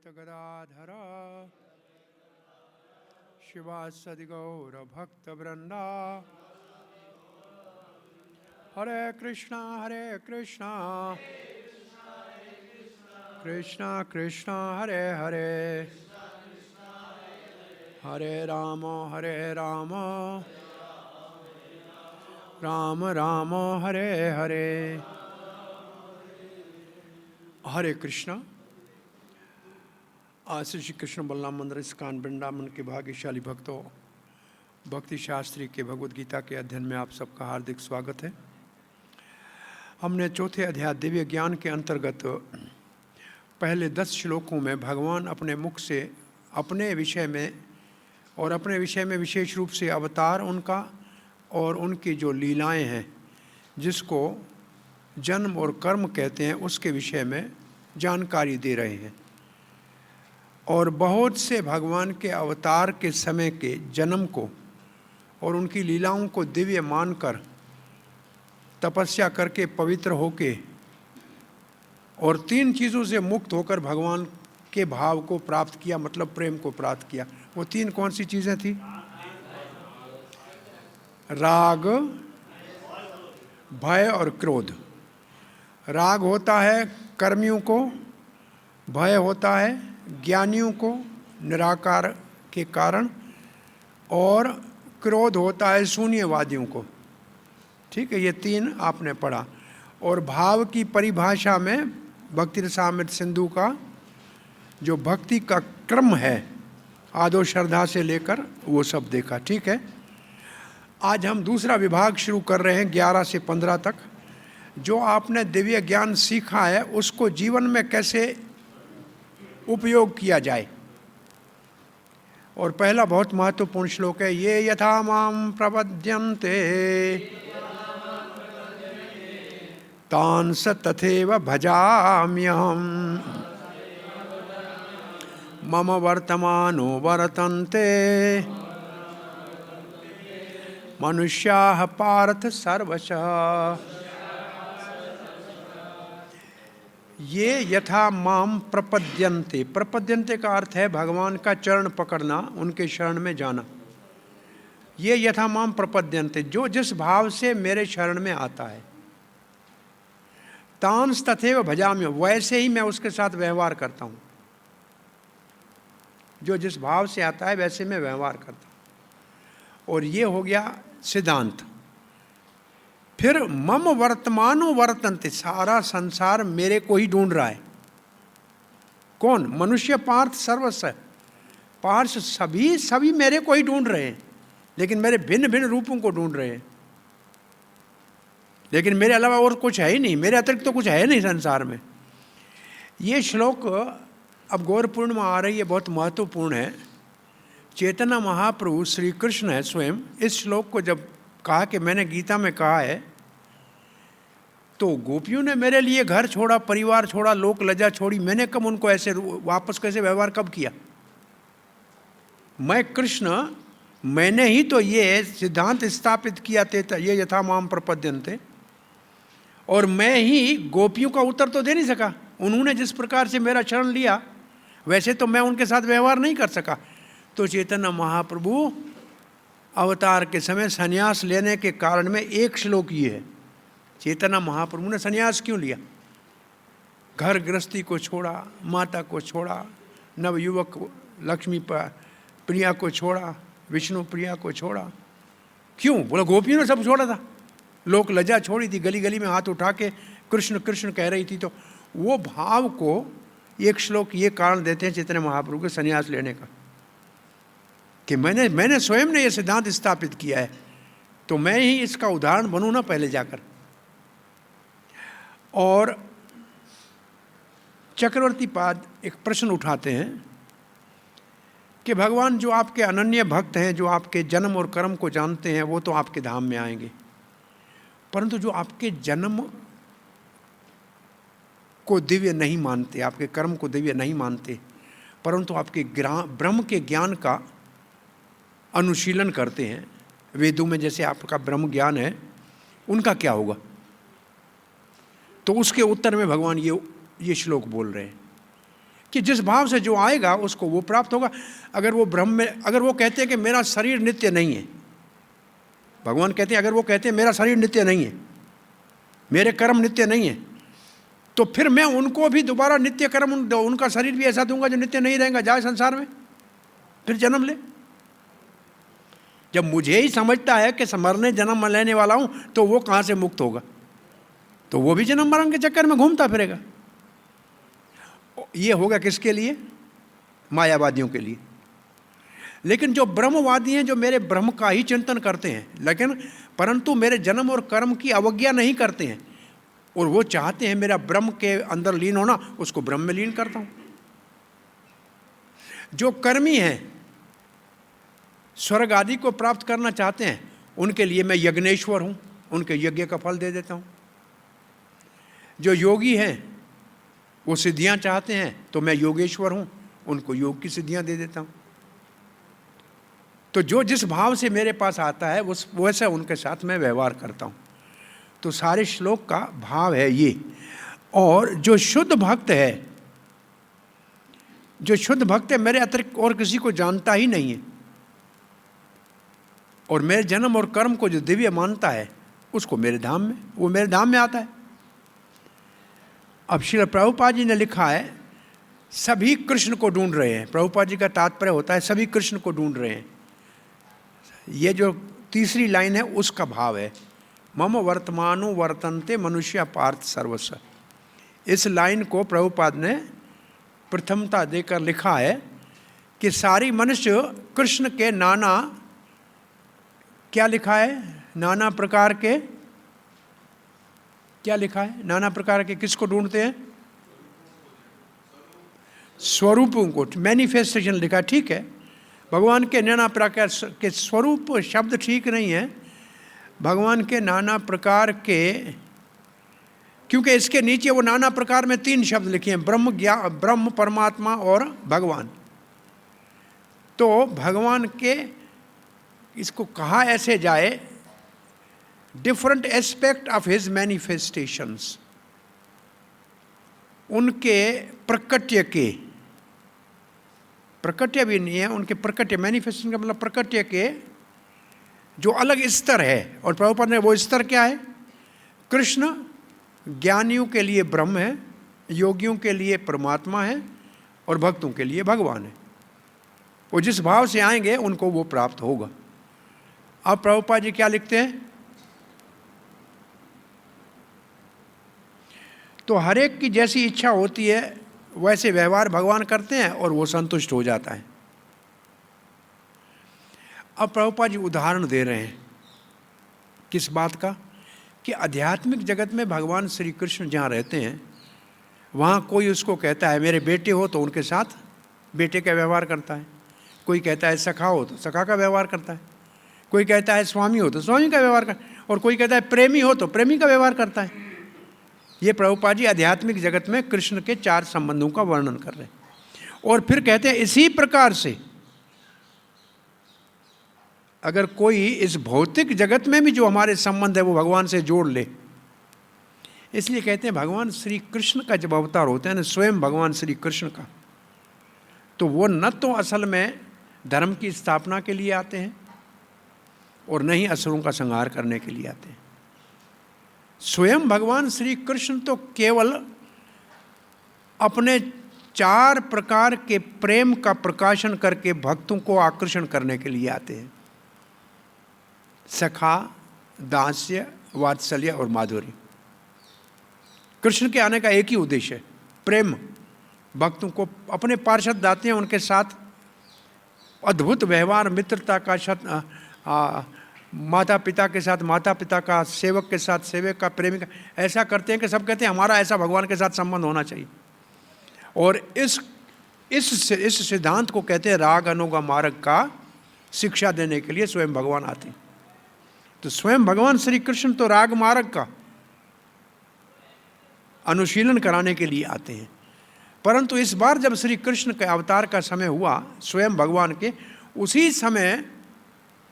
गदाधर शिवासदि गौर भक्त वृंदा हरे कृष्णा कृष्णा कृष्णा हरे हरे हरे राम राम राम हरे हरे। हरे कृष्णा। आज से श्री कृष्ण बलराम मंदिर इस्कॉन वृंदावन के भाग्यशाली भक्तों, भक्ति शास्त्री के भगवद गीता के अध्ययन में आप सबका हार्दिक स्वागत है। हमने चौथे अध्याय दिव्य ज्ञान के अंतर्गत पहले 10 श्लोकों में भगवान अपने मुख से अपने विषय में विशेष रूप से अवतार उनका और उनकी जो लीलाएं हैं, जिसको जन्म और कर्म कहते हैं, उसके विषय में जानकारी दे रहे हैं। और बहुत से भगवान के अवतार के समय के जन्म को और उनकी लीलाओं को दिव्य मानकर तपस्या करके पवित्र होके और 3 चीज़ों से मुक्त होकर भगवान के भाव को प्राप्त किया, मतलब प्रेम को प्राप्त किया। वो 3 कौन सी चीज़ें थी? राग, भय और क्रोध। राग होता है कर्मियों को, भय होता है ज्ञानियों को निराकार के कारण, और क्रोध होता है शून्यवादियों को। ठीक है, ये 3 आपने पढ़ा। और भाव की परिभाषा में भक्ति रसामृत सिंधु का जो भक्ति का क्रम है, आदो श्रद्धा से लेकर, वो सब देखा। ठीक है, आज हम दूसरा विभाग शुरू कर रहे हैं 11 से 15 तक। जो आपने दिव्य ज्ञान सीखा है उसको जीवन में कैसे उपयोग किया जाए। और पहला बहुत महत्वपूर्ण श्लोक है, ये यथा माम प्रपद्यन्ते तांस तथैव भजाम्यहम् मम वर्तमानो वर्तन्ते मनुष्याः पार्थ सर्वशः। ये यथा माम प्रपद्यन्ते, प्रपद्यन्ते का अर्थ है भगवान का चरण पकड़ना, उनके शरण में जाना। ये यथा माम प्रपद्यन्ते, जो जिस भाव से मेरे शरण में आता है, तांस तथैव भजाम्य, वैसे ही मैं उसके साथ व्यवहार करता हूँ। जो जिस भाव से आता है वैसे मैं व्यवहार करता हूँ। और ये हो गया सिद्धांत। फिर मम वर्तमानो वर्तन्ते, सारा संसार मेरे को ही ढूंढ रहा है। कौन? मनुष्य पार्थ सर्वस्व, पार्थ सभी मेरे को ही ढूंढ रहे हैं, लेकिन मेरे भिन्न भिन्न रूपों को ढूंढ रहे हैं। लेकिन मेरे अलावा और कुछ है ही नहीं, मेरे अतिरिक्त तो कुछ है नहीं संसार में। ये श्लोक अब गौर पूर्णिमा आ रही है, बहुत महत्वपूर्ण है। चैतन्य महाप्रभु श्री कृष्ण है स्वयं, इस श्लोक को जब कहा कि मैंने गीता में कहा है, तो गोपियों ने मेरे लिए घर छोड़ा, परिवार छोड़ा, लोक लज्जा छोड़ी। मैंने कब उनको ऐसे वापस कैसे व्यवहार कब किया? मैं कृष्ण, मैंने ही तो ये सिद्धांत स्थापित किया था, ये यथा माम प्रपद्यन्ते। और मैं ही गोपियों का उत्तर तो दे नहीं सका। उन्होंने जिस प्रकार से मेरा शरण लिया वैसे तो मैं उनके साथ व्यवहार नहीं कर सका। तो चैतन्य महाप्रभु अवतार के समय संन्यास लेने के कारण में एक श्लोक ये है। चैतन्य महाप्रभु ने संन्यास क्यों लिया? घर गृहस्थी को छोड़ा, माता को छोड़ा, नवयुवक लक्ष्मी प्रिया को छोड़ा, विष्णु प्रिया को छोड़ा। क्यों? बोला गोपियों ने सब छोड़ा था, लोक लज्जा छोड़ी थी, गली गली में हाथ उठा के कृष्ण कृष्ण कह रही थी। तो वो भाव को एक श्लोक ये कारण देते हैं चैतन्य महाप्रभु के संन्यास लेने का, कि मैंने स्वयं ने ये सिद्धांत स्थापित किया है, तो मैं ही इसका उदाहरण बनूं ना पहले जाकर। और चक्रवर्ती पाद एक प्रश्न उठाते हैं कि भगवान जो आपके अनन्य भक्त हैं, जो आपके जन्म और कर्म को जानते हैं, वो तो आपके धाम में आएंगे, परंतु जो आपके जन्म को दिव्य नहीं मानते, आपके कर्म को दिव्य नहीं मानते, परंतु आपके ब्रह्म के ज्ञान का अनुशीलन करते हैं, वेदों में जैसे आपका ब्रह्म ज्ञान है, उनका क्या होगा? तो उसके उत्तर में भगवान ये श्लोक बोल रहे हैं कि जिस भाव से जो आएगा उसको वो प्राप्त होगा। अगर वो ब्रह्म में, अगर वो कहते हैं कि मेरा शरीर नित्य नहीं है, भगवान कहते हैं अगर वो कहते हैं मेरा शरीर नित्य नहीं है, मेरे कर्म नित्य नहीं है, तो फिर मैं उनको भी दोबारा नित्य कर्म, उनका शरीर भी ऐसा दूंगा जो नित्य नहीं रहेगा, जाए संसार में फिर जन्म ले। जब मुझे ही समझता है कि मरने जन्म लेने वाला हूं, तो वो कहां से मुक्त होगा? तो वो भी जन्म मरण के चक्कर में घूमता फिरेगा। ये होगा किसके लिए? मायावादियों के लिए। लेकिन जो ब्रह्मवादी हैं, जो मेरे ब्रह्म का ही चिंतन करते हैं, लेकिन परंतु मेरे जन्म और कर्म की अवज्ञा नहीं करते हैं, और वो चाहते हैं मेरा ब्रह्म के अंदर लीन होना, उसको ब्रह्म में लीन करता हूं। जो कर्मी हैं, स्वर्ग आदि को प्राप्त करना चाहते हैं, उनके लिए मैं यज्ञेश्वर हूं, उनके यज्ञ का फल दे देता हूं। जो योगी हैं, वो सिद्धियां चाहते हैं, तो मैं योगेश्वर हूं, उनको योग की सिद्धियां दे देता हूं। तो जो जिस भाव से मेरे पास आता है, उस वैसे उनके साथ मैं व्यवहार करता हूं। तो सारे श्लोक का भाव है ये। और जो शुद्ध भक्त है, जो शुद्ध भक्त है, मेरे अतिरिक्त और किसी को जानता ही नहीं है, और मेरे जन्म और कर्म को जो दिव्य मानता है, उसको मेरे धाम में, वो मेरे धाम में आता है। अब श्रील प्रभुपाद जी ने लिखा है, सभी कृष्ण को ढूंढ रहे हैं। प्रभुपाद जी का तात्पर्य होता है सभी कृष्ण को ढूंढ रहे हैं। ये जो तीसरी लाइन है उसका भाव है, मम वर्तमानो वर्तन्ते मनुष्य पार्थ सर्वस्व। इस लाइन को प्रभुपाद ने प्रथमता देकर लिखा है कि सारी मनुष्य कृष्ण के नाना, क्या लिखा है, नाना प्रकार के, क्या लिखा है, नाना प्रकार के किसको ढूंढते हैं? स्वरूपों को, मैनिफेस्टेशन लिखा है। ठीक है, भगवान के नाना प्रकार के स्वरूप शब्द ठीक नहीं है, भगवान के नाना प्रकार के, क्योंकि इसके नीचे वो नाना प्रकार में 3 शब्द लिखे हैं, ब्रह्म, ब्रह्म, परमात्मा और भगवान। तो भगवान के, इसको कहा ऐसे जाए, different aspect of his manifestations, उनके प्रकट्य के, प्रकट्य भी नहीं है, उनके प्रकट्य, मैनिफेस्टेशन का मतलब प्रकट्य के जो अलग स्तर है। और प्रभुपाद ने वो स्तर क्या है? कृष्ण ज्ञानियों के लिए ब्रह्म है, योगियों के लिए परमात्मा है, और भक्तों के लिए भगवान है। वो जिस भाव से आएंगे उनको वो प्राप्त होगा। अब प्रभुपाद जी क्या लिखते हैं? तो हर एक की जैसी इच्छा होती है वैसे व्यवहार भगवान करते हैं और वो संतुष्ट हो जाता है। अब प्रभुपाद जी उदाहरण दे रहे हैं किस बात का? कि आध्यात्मिक जगत में भगवान श्री कृष्ण जहाँ रहते हैं, वहाँ कोई उसको कहता है मेरे बेटे हो, तो उनके साथ बेटे का व्यवहार करता है। कोई कहता है सखा हो, तो सखा का व्यवहार करता है। कोई कहता है स्वामी हो, तो स्वामी का व्यवहार करता है। और कोई कहता है प्रेमी हो, तो प्रेमी का व्यवहार करता है। ये प्रभुपाद जी आध्यात्मिक जगत में कृष्ण के 4 संबंधों का वर्णन कर रहे हैं। और फिर कहते हैं इसी प्रकार से अगर कोई इस भौतिक जगत में भी जो हमारे संबंध है वो भगवान से जोड़ ले, इसलिए कहते हैं भगवान श्री कृष्ण का जब अवतार होता है ना, स्वयं भगवान श्री कृष्ण का, तो वो न तो असल में धर्म की स्थापना के लिए आते हैं और न ही असुरों का संहार करने के लिए आते हैं। स्वयं भगवान श्री कृष्ण तो केवल अपने 4 प्रकार के प्रेम का प्रकाशन करके भक्तों को आकर्षण करने के लिए आते हैं। सखा, दास्य, वात्सल्य और माधुर्य। कृष्ण के आने का एक ही उद्देश्य है, प्रेम। भक्तों को अपने पार्षद आते हैं, उनके साथ अद्भुत व्यवहार, मित्रता का माता पिता के साथ माता पिता का, सेवक के साथ सेवक का, प्रेमी का, ऐसा करते हैं कि सब कहते हैं हमारा ऐसा भगवान के साथ संबंध होना चाहिए। और इस सिद्धांत को कहते हैं राग अनुगा मार्ग का शिक्षा देने के लिए स्वयं भगवान आते हैं। तो स्वयं भगवान श्री कृष्ण तो राग मार्ग का अनुशीलन कराने के लिए आते हैं। परंतु इस बार जब श्री कृष्ण के अवतार का समय हुआ स्वयं भगवान के, उसी समय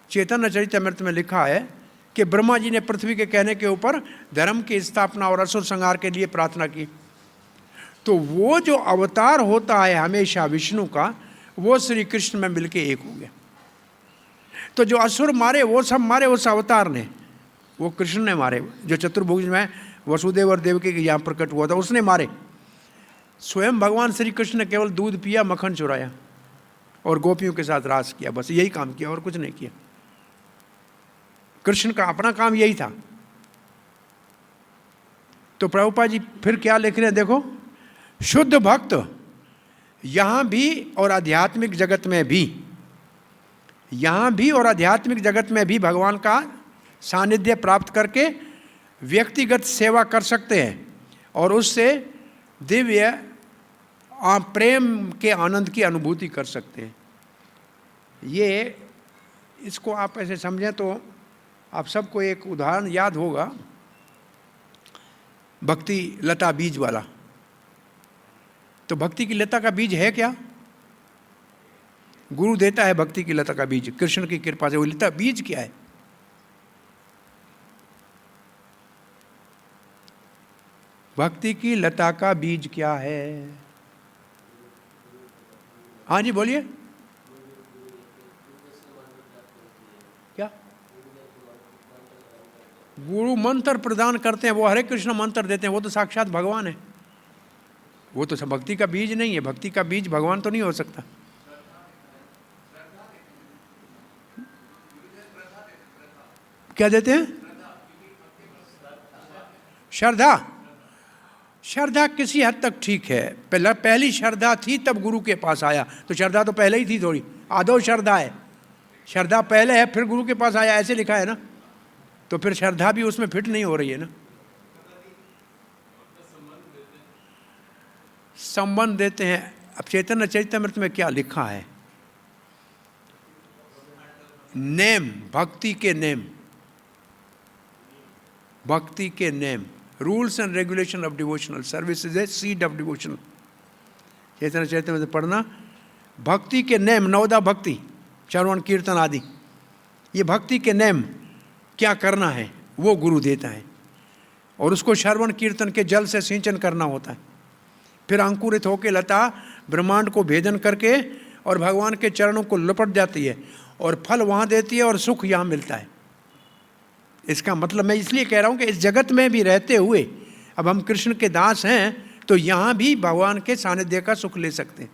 चैतन्य चरितमृत में लिखा है कि ब्रह्मा जी ने पृथ्वी के कहने के ऊपर धर्म की स्थापना और असुर संहार के लिए प्रार्थना की। तो वो जो अवतार होता है हमेशा विष्णु का, वो श्री कृष्ण में मिलके एक हो गया। तो जो असुर मारे वो सब मारे उस अवतार ने, वो कृष्ण ने मारे। जो चतुर्भुज में वसुदेव और देवकी के यहाँ प्रकट हुआ था उसने मारे। स्वयं भगवान श्री कृष्ण ने केवल दूध पिया, मक्खन चुराया और गोपियों के साथ रास किया, बस यही काम किया और कुछ नहीं किया। कृष्ण का अपना काम यही था। तो प्रभुपाद जी फिर क्या लिख रहे हैं देखो, शुद्ध भक्त यहां भी और आध्यात्मिक जगत में भी, यहां भी और आध्यात्मिक जगत में भी भगवान का सानिध्य प्राप्त करके व्यक्तिगत सेवा कर सकते हैं और उससे दिव्य प्रेम के आनंद की अनुभूति कर सकते हैं। ये इसको आप ऐसे समझें तो आप सबको एक उदाहरण याद होगा, भक्ति लता बीज वाला। तो भक्ति की लता का बीज है क्या? गुरु देता है भक्ति की लता का बीज कृष्ण की कृपा से। वो लता बीज क्या है? भक्ति की लता का बीज क्या है? हाँ जी बोलिए। क्या? गुरु मंत्र प्रदान करते हैं, वो हरे कृष्ण मंत्र देते हैं, वो तो साक्षात भगवान है। वो तो सब भक्ति का बीज नहीं है। भक्ति का बीज भगवान तो नहीं हो सकता। क्या देते हैं? श्रद्धा। श्रद्धा किसी हद तक ठीक है। पहली श्रद्धा थी तब गुरु के पास आया, तो श्रद्धा तो पहले ही थी थोड़ी। आदो श्रद्धा है, श्रद्धा पहले है फिर गुरु के पास आया, ऐसे लिखा है ना। तो फिर श्रद्धा भी उसमें फिट नहीं हो रही है ना। संबंध देते हैं। अब चैतन्य चरितमृत में क्या लिखा है? नेम, भक्ति के नेम, भक्ति के नेम, rules and regulation of devotional service is a seed of devotional. Chaitanya Charitamrita में पढ़ना, भक्ति के नेम, नवदा भक्ति, श्रवण कीर्तन आदि, ये भक्ति के नेम क्या करना है वो गुरु देता है। और उसको श्रवण कीर्तन के जल से सिंचन करना होता है। फिर अंकुरित होकर लता ब्रह्मांड को भेदन करके और भगवान के चरणों को लपट जाती है और फल वहाँ देती है और सुख यहाँ मिलता है। इसका मतलब मैं इसलिए कह रहा हूँ कि इस जगत में भी रहते हुए अब हम कृष्ण के दास हैं तो यहाँ भी भगवान के सानिध्य का सुख ले सकते हैं।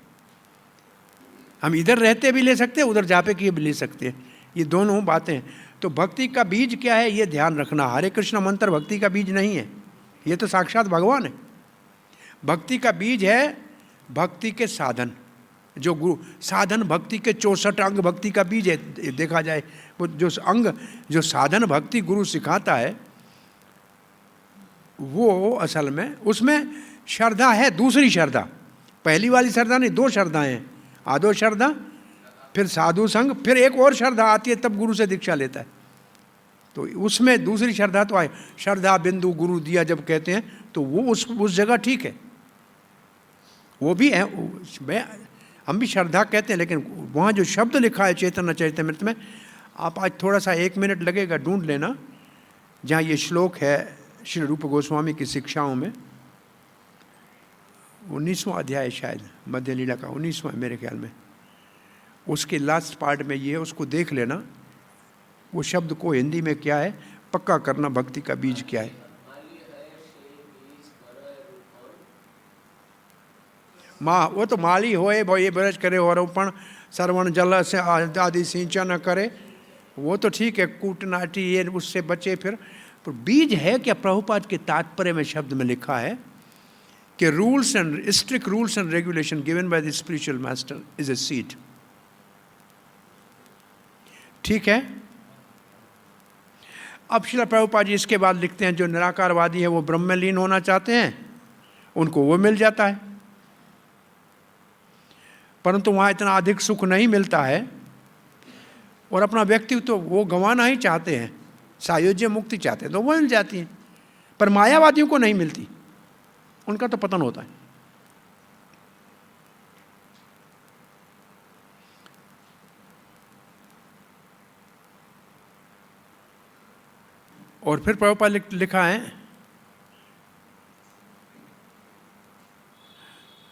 हम इधर रहते भी ले सकते हैं, उधर जापे किए भी ले सकते हैं। ये दोनों बातें। तो भक्ति का बीज क्या है ये ध्यान रखना। हरे कृष्ण मंत्र भक्ति का बीज नहीं है, ये तो साक्षात भगवान है। भक्ति का बीज है भक्ति के साधन, जो गुरु साधन भक्ति के 64 अंग भक्ति का बीज है। देखा जाए वो जो अंग जो साधन भक्ति गुरु सिखाता है वो असल में उसमें श्रद्धा है। दूसरी श्रद्धा, पहली वाली श्रद्धा नहीं, दो श्रद्धाएं हैं। आदो श्रद्धा, फिर साधु संग, फिर एक और श्रद्धा आती है तब गुरु से दीक्षा लेता है। तो उसमें दूसरी श्रद्धा तो आए। श्रद्धा बिंदु गुरु दिया जब कहते हैं तो वो उस जगह ठीक है, वो भी है। हम भी श्रद्धा कहते हैं, लेकिन वहाँ जो शब्द लिखा है चैतन्य चरितमृत में, आप आज थोड़ा सा 1 मिनट लगेगा ढूंढ लेना जहाँ ये श्लोक है श्री रूप गोस्वामी की शिक्षाओं में, 19वां अध्याय शायद मध्य लीला का 19वां मेरे ख्याल में, उसके लास्ट पार्ट में ये है, उसको देख लेना। वो शब्द को हिंदी में क्या है पक्का करना, भक्ति का बीज क्या है। माँ वो तो माली होए ये ब्रज करे और रोपण श्रवण जल से आदि सिंचन करे, वो तो ठीक है, कूटनाटी ये उससे बचे। फिर पर बीज है क्या? प्रभुपाद के तात्पर्य में शब्द में लिखा है कि rules and strict rules and regulation given by the spiritual master is a seed. ठीक है, अब श्रील प्रभुपाद जी इसके बाद लिखते हैं जो निराकारवादी है वो ब्रह्म में लीन होना चाहते हैं, उनको वो मिल जाता है, परंतु वहाँ इतना अधिक सुख नहीं मिलता है और अपना व्यक्तित्व तो वो गंवाना ही चाहते हैं, सायुज्य मुक्ति चाहते हैं तो वो मिल जाती है, पर मायावादियों को नहीं मिलती, उनका तो पतन होता है। और फिर प्रभुपाद लिखा है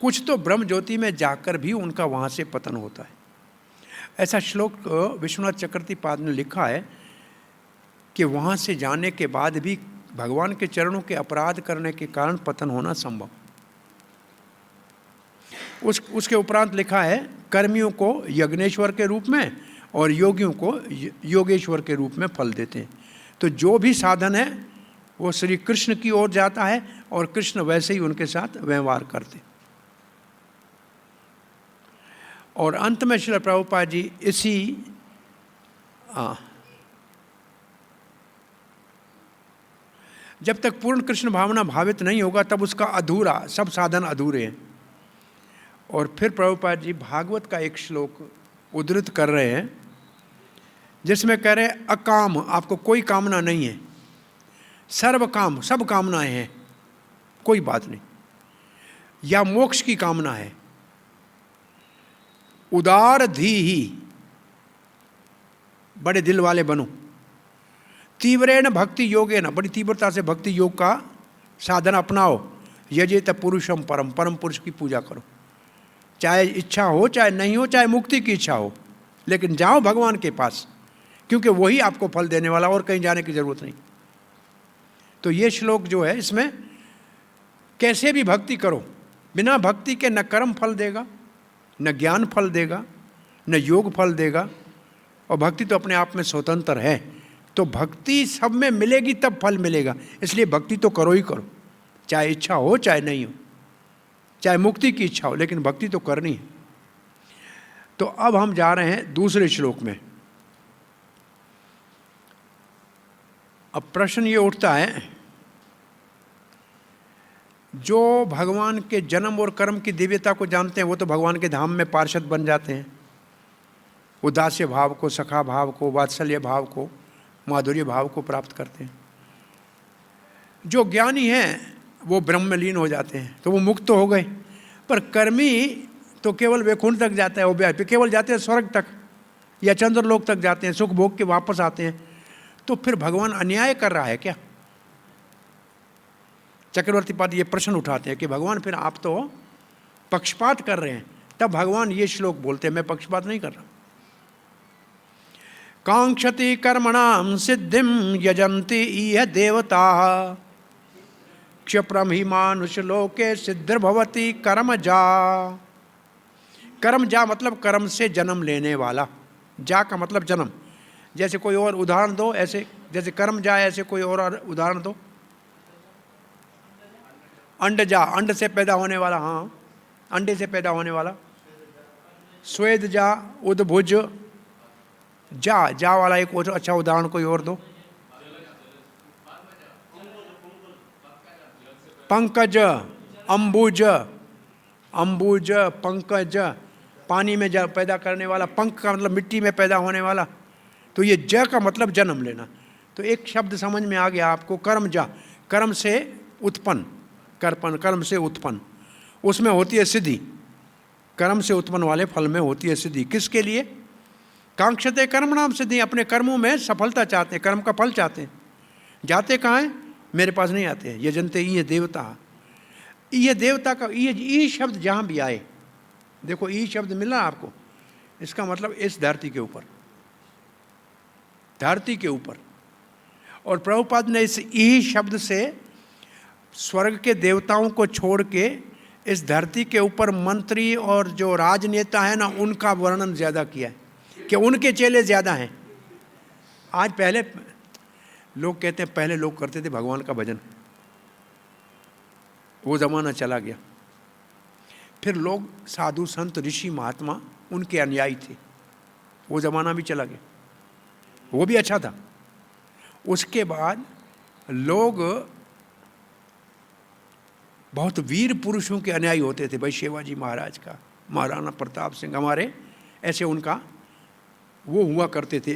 कुछ तो ब्रह्म ज्योति में जाकर भी उनका वहाँ से पतन होता है। ऐसा श्लोक विश्वनाथ चक्रवर्ती पाद ने लिखा है कि वहाँ से जाने के बाद भी भगवान के चरणों के अपराध करने के कारण पतन होना संभव। उसके उपरांत लिखा है कर्मियों को यज्ञेश्वर के रूप में और योगियों को योगेश्वर के रूप में फल देते हैं। तो जो भी साधन है वो श्री कृष्ण की ओर जाता है और कृष्ण वैसे ही उनके साथ व्यवहार करते। और अंत में श्रील प्रभुपाद जी इसी जब तक पूर्ण कृष्ण भावना भावित नहीं होगा तब उसका अधूरा, सब साधन अधूरे हैं। और फिर प्रभुपाद जी भागवत का एक श्लोक उद्धृत कर रहे हैं जिसमें कह रहे हैं अकाम, आपको कोई कामना नहीं है, सर्व काम, सब कामनाएं हैं, कोई बात नहीं, या मोक्ष की कामना है, उदार धी ही, बड़े दिल वाले बनो, तीव्रेण भक्ति योगे न, बड़ी तीव्रता से भक्ति योग का साधन अपनाओ, यजेत पुरुषम परम, परम पुरुष की पूजा करो, चाहे इच्छा हो चाहे नहीं हो, चाहे मुक्ति की इच्छा हो, लेकिन जाओ भगवान के पास, क्योंकि वही आपको फल देने वाला, और कहीं जाने की जरूरत नहीं। तो ये श्लोक जो है इसमें कैसे भी भक्ति करो, बिना भक्ति के न कर्म फल देगा, न ज्ञान फल देगा, न योग फल देगा, और भक्ति तो अपने आप में स्वतंत्र है। तो भक्ति सब में मिलेगी तब फल मिलेगा, इसलिए भक्ति तो करो ही करो, चाहे इच्छा हो चाहे नहीं हो, चाहे मुक्ति की इच्छा हो, लेकिन भक्ति तो करनी है। तो अब हम जा रहे हैं दूसरे श्लोक में। अब प्रश्न ये उठता है, जो भगवान के जन्म और कर्म की दिव्यता को जानते हैं वो तो भगवान के धाम में पार्षद बन जाते हैं, वो दास्य भाव को, सखा भाव को, वात्सल्य भाव को, माधुर्य भाव को प्राप्त करते हैं। जो ज्ञानी हैं वो ब्रह्म में लीन हो जाते हैं, तो वो मुक्त तो हो गए, पर कर्मी तो केवल वैकुंठ तक जाता है, वो केवल जाते हैं स्वर्ग तक या चंद्रलोक तक जाते हैं, सुख भोग के वापस आते हैं। तो फिर भगवान अन्याय कर रहा है क्या? चक्रवर्ती पाद ये प्रश्न उठाते हैं कि भगवान फिर आप तो पक्षपात कर रहे हैं। तब भगवान ये श्लोक बोलते हैं, मैं पक्षपात नहीं कर रहा। कांक्षति कर्मणाम सिद्धिम यजंती इह देवता क्षप्रम ही मानुष लोके सिद्धिर्भवति कर्म जा। कर्म जा मतलब कर्म से जन्म लेने वाला, जा का मतलब जन्म। जैसे कोई और उदाहरण दो, ऐसे जैसे कर्म जा, ऐसे कोई और उदाहरण दो। अंड जा, अंड से पैदा होने वाला, हाँ अंडे से पैदा होने वाला। स्वेद जा, उद्भुज जा, जा वाला एक और अच्छा उदाहरण कोई और दो। पंकज, अंबुज, अंबुज पंकज, पानी में जा पैदा करने वाला, पंख का मतलब मिट्टी में पैदा होने वाला। तो ये ज का मतलब जन्म लेना। तो एक शब्द समझ में आ गया आपको, कर्म जा, कर्म से उत्पन्न, कर्म से उत्पन्न, उसमें होती है सिद्धि, कर्म से उत्पन्न वाले फल में होती है सिद्धि। किसके लिए? कांक्षते कर्म नाम सिद्धि, अपने कर्मों में सफलता चाहते हैं, कर्म का फल चाहते हैं। जाते कहाँ हैं? मेरे पास नहीं आते हैं। ये जनते ये देवता, ये देवता का ये शब्द जहाँ भी आए, देखो ई शब्द मिला आपको, इसका मतलब इस धरती के ऊपर, धरती के ऊपर। और प्रभुपाद ने इस ई शब्द से स्वर्ग के देवताओं को छोड़ के इस धरती के ऊपर मंत्री और जो राजनेता है ना, उनका वर्णन ज़्यादा किया है कि उनके चेले ज़्यादा हैं। आज पहले लोग कहते हैं, पहले लोग करते थे भगवान का भजन, वो ज़माना चला गया। फिर लोग साधु संत ऋषि महात्मा उनके अनुयायी थे, वो ज़माना भी चला गया, वो भी अच्छा था। उसके बाद लोग बहुत वीर पुरुषों के अनुयायी होते थे। भाई शिवाजी महाराज का, महाराणा प्रताप सिंह हमारे, ऐसे उनका वो हुआ करते थे।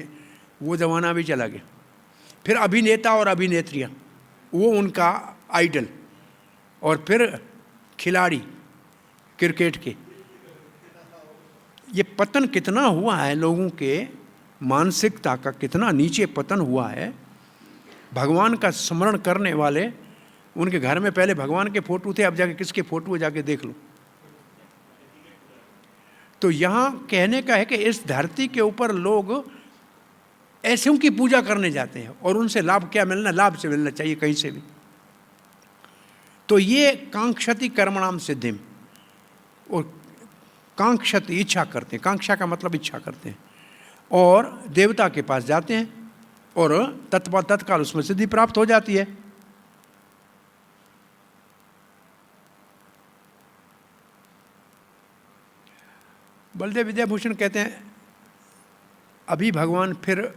वो ज़माना भी चला गया। फिर अभिनेता और अभिनेत्रियाँ, वो उनका आइडल। और फिर खिलाड़ी क्रिकेट के। ये पतन कितना हुआ है, लोगों के मानसिकता का कितना नीचे पतन हुआ है। भगवान का स्मरण करने वाले, उनके घर में पहले भगवान के फोटो थे, अब जाके किसके फोटो है जाके देख लो। तो यहाँ कहने का है कि इस धरती के ऊपर लोग ऐसे की पूजा करने जाते हैं और उनसे लाभ क्या मिलना, लाभ से मिलना चाहिए कहीं से भी। तो ये कांक्षति कर्मणाम सिद्धिम, और कांक्षति इच्छा करते हैं, कांक्षा का मतलब इच्छा करते हैं, और देवता के पास जाते हैं और तत्काल उसमें सिद्धि प्राप्त हो जाती है। बलदेव विद्याभूषण कहते हैं अभी भगवान फिर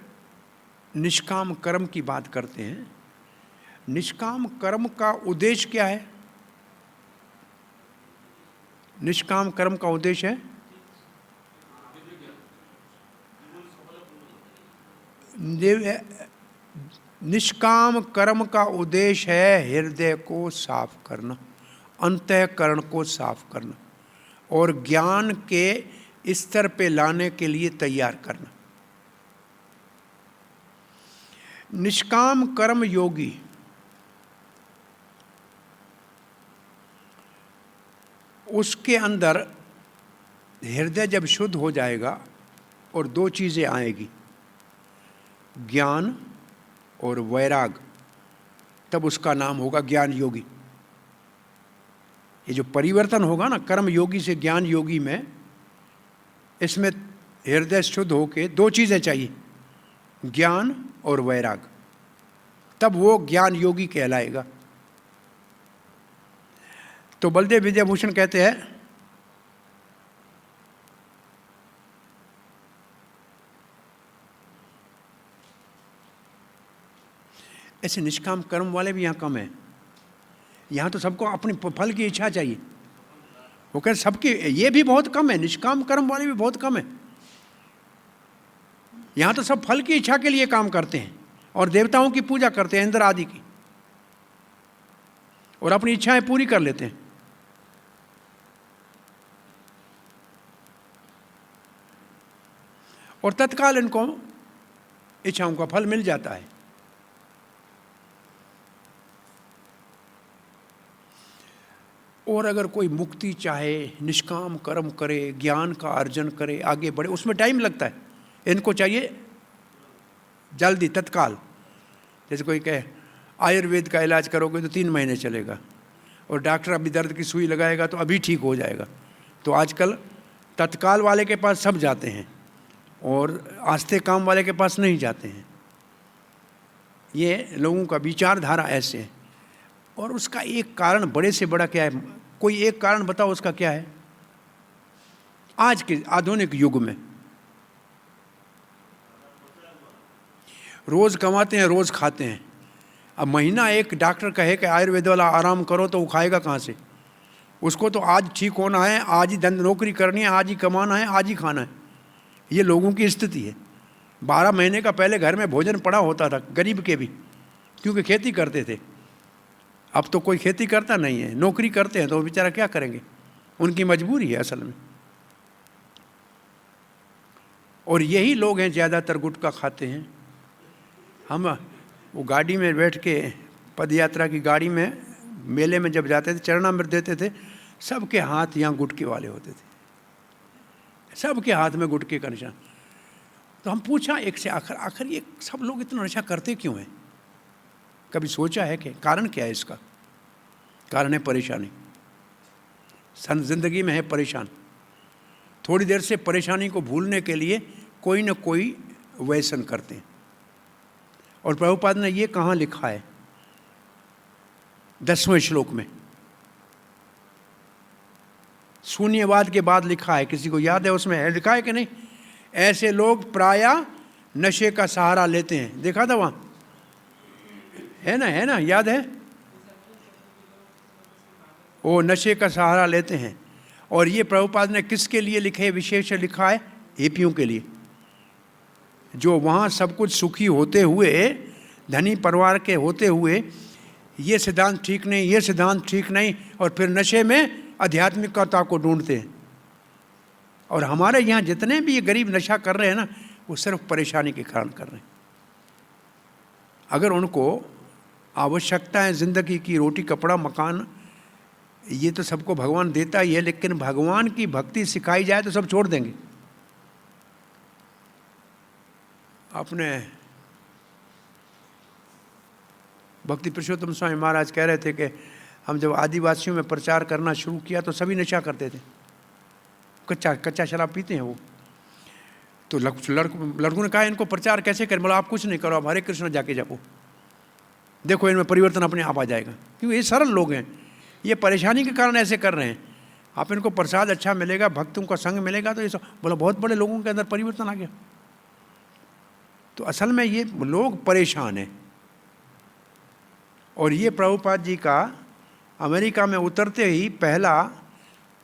निष्काम कर्म की बात करते हैं। निष्काम कर्म का उद्देश्य क्या है? निष्काम कर्म का उद्देश्य है निष्काम कर्म का उद्देश्य है हृदय को साफ करना, अंतःकरण को साफ करना और ज्ञान के स्तर पे लाने के लिए तैयार करना। निष्काम कर्म योगी उसके अंदर हृदय जब शुद्ध हो जाएगा और दो चीज़ें आएगी, ज्ञान और वैराग, तब उसका नाम होगा ज्ञान योगी। ये जो परिवर्तन होगा ना कर्म योगी से ज्ञान योगी में, इसमें हृदय शुद्ध होके दो चीज़ें चाहिए, ज्ञान और वैराग, तब वो ज्ञान योगी कहलाएगा। तो बलदेव विद्याभूषण कहते हैं ऐसे निष्काम कर्म वाले भी यहाँ कम हैं। यहाँ तो सबको अपने फल की इच्छा चाहिए। वो कह सबकी, ये भी बहुत कम है, निष्काम कर्म वाले भी बहुत कम है। यहाँ तो सब फल की इच्छा के लिए काम करते हैं और देवताओं की पूजा करते हैं, इंद्र आदि की, और अपनी इच्छाएं पूरी कर लेते हैं। और तत्काल इनको इच्छाओं का फल मिल जाता है। और अगर कोई मुक्ति चाहे, निष्काम कर्म करे, ज्ञान का अर्जन करे, आगे बढ़े, उसमें टाइम लगता है। इनको चाहिए जल्दी, तत्काल। जैसे कोई कहे आयुर्वेद का इलाज करोगे तो 3 महीने चलेगा, और डॉक्टर अभी दर्द की सुई लगाएगा तो अभी ठीक हो जाएगा। तो आजकल तत्काल वाले के पास सब जाते हैं और आस्ते काम वाले के पास नहीं जाते हैं। ये लोगों का विचारधारा ऐसे है। और उसका एक कारण बड़े से बड़ा क्या है? कोई एक कारण बताओ उसका क्या है? आज के आधुनिक युग में रोज कमाते हैं, रोज खाते हैं। अब महीना एक डॉक्टर कहे कि आयुर्वेद वाला आराम करो, तो वो खाएगा कहाँ से? उसको तो आज ठीक होना है, आज ही नौकरी करनी है, आज ही कमाना है, आज ही खाना है। ये लोगों की स्थिति है। 12 महीने का पहले घर में भोजन पड़ा होता था, गरीब के भी, क्योंकि खेती करते थे। अब तो कोई खेती करता नहीं है, नौकरी करते हैं, तो वो बेचारा क्या करेंगे? उनकी मजबूरी है असल में। और यही लोग हैं ज़्यादातर गुटखा खाते हैं। हम वो गाड़ी में बैठ के, पद यात्रा की गाड़ी में, मेले में जब जाते थे, चरणामृत देते थे, सबके हाथ यहाँ गुटखे वाले होते थे, सबके हाथ में गुटखे का निशान। तो हम पूछा एक से, आखिर ये सब लोग इतना नशा करते क्यों हैं? कभी सोचा है कि कारण क्या है इसका? कारण है परेशानी। जिंदगी में है परेशान, थोड़ी देर से परेशानी को भूलने के लिए कोई न कोई व्यसन करते हैं। और प्रभुपाद ने ये कहाँ लिखा है? 10वें श्लोक में शून्यवाद के बाद लिखा है, किसी को याद है उसमें है लिखा है कि नहीं? ऐसे लोग प्रायः नशे का सहारा लेते हैं। देखा था वहाँ है ना, याद है? वो नशे का सहारा लेते हैं। और ये प्रभुपाद ने किसके लिए लिखे, विशेष लिखा है? हिप्पियों के लिए, जो वहाँ सब कुछ सुखी होते हुए, धनी परिवार के होते हुए, ये सिद्धांत ठीक नहीं, ये सिद्धांत ठीक नहीं, और फिर नशे में आध्यात्मिकता को ढूंढते हैं। और हमारे यहाँ जितने भी ये गरीब नशा कर रहे हैं ना, वो सिर्फ परेशानी के कारण कर रहे हैं। अगर उनको आवश्यकता है ज़िंदगी की, रोटी कपड़ा मकान, ये तो सबको भगवान देता ही है, लेकिन भगवान की भक्ति सिखाई जाए तो सब छोड़ देंगे। अपने भक्ति पुरुषोत्तम स्वामी महाराज कह रहे थे कि हम जब आदिवासियों में प्रचार करना शुरू किया तो सभी नशा करते थे, कच्चा शराब पीते हैं वो। तो लड़कों ने कहा इनको प्रचार कैसे करें? बोला आप कुछ नहीं करो, आप हरे कृष्ण जाके जाओ, देखो इनमें परिवर्तन अपने आप आ जाएगा। क्योंकि ये सरल लोग हैं, ये परेशानी के कारण ऐसे कर रहे हैं। आप इनको प्रसाद अच्छा मिलेगा, भक्तों का संग मिलेगा, तो ये सब बोला बहुत बड़े लोगों के अंदर परिवर्तन आ गया। तो असल में ये लोग परेशान हैं। और ये प्रभुपाद जी का अमेरिका में उतरते ही पहला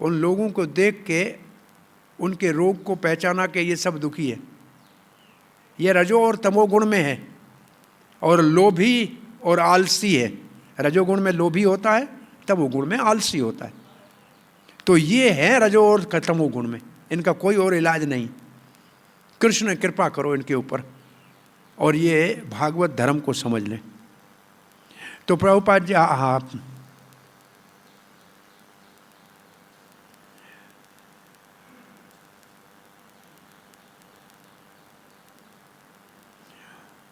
उन लोगों को देख के उनके रोग को पहचाना कि ये सब दुखी है, ये रजो और तमोगुण में है, और लोभी और आलसी है। रजोगुण में लोभी होता है, तमोगुण में आलसी होता है। तो ये है रजो और तमोगुण में, इनका कोई और इलाज नहीं। कृष्ण कृपा करो इनके ऊपर, और ये भागवत धर्म को समझ लें। तो प्रभुपाद जी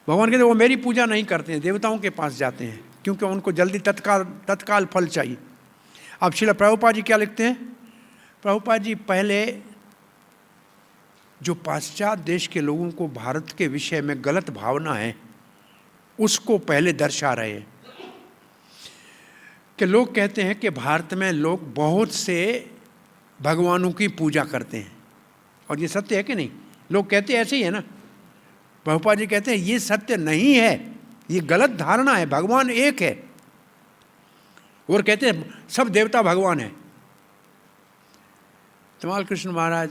भगवान कहते वो मेरी पूजा नहीं करते हैं, देवताओं के पास जाते हैं, क्योंकि उनको जल्दी तत्काल फल चाहिए। अब श्रील प्रभुपाद जी क्या लिखते हैं? प्रभुपाद जी पहले जो पाश्चात्य देश के लोगों को भारत के विषय में गलत भावना है, उसको पहले दर्शा रहे हैं। कि लोग कहते हैं कि भारत में लोग बहुत से भगवानों की पूजा करते हैं, और ये सत्य है कि नहीं? लोग कहते ऐसे ही है ना। प्रभुपाद जी कहते हैं ये सत्य नहीं है, ये गलत धारणा है, भगवान एक है। और कहते हैं सब देवता भगवान है। तमाल कृष्ण महाराज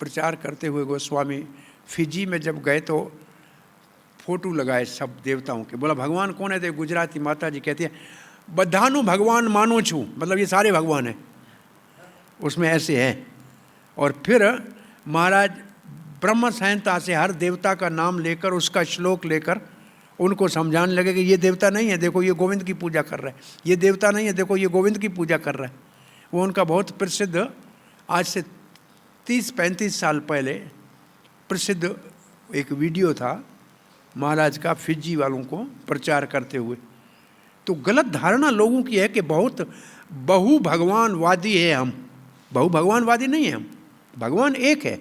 प्रचार करते हुए गोस्वामी फिजी में जब गए तो फोटो लगाए सब देवताओं के। बोला भगवान कौन है? तो गुजराती माता जी कहती है बधानु भगवान मानो छू, मतलब ये सारे भगवान हैं, उसमें ऐसे हैं। और फिर महाराज ब्रह्म संहिता से हर देवता का नाम लेकर, उसका श्लोक लेकर उनको समझाने लगे कि ये देवता नहीं है, देखो ये गोविंद की पूजा कर रहा है, ये देवता नहीं है, देखो ये गोविंद की पूजा कर रहा है। वो उनका बहुत प्रसिद्ध, आज से 30-35 साल पहले प्रसिद्ध एक वीडियो था महाराज का, फिजी वालों को प्रचार करते हुए। तो गलत धारणा लोगों की है कि बहुत बहु भगवानवादी है हम। बहु भगवानवादी नहीं है हम, भगवान एक है,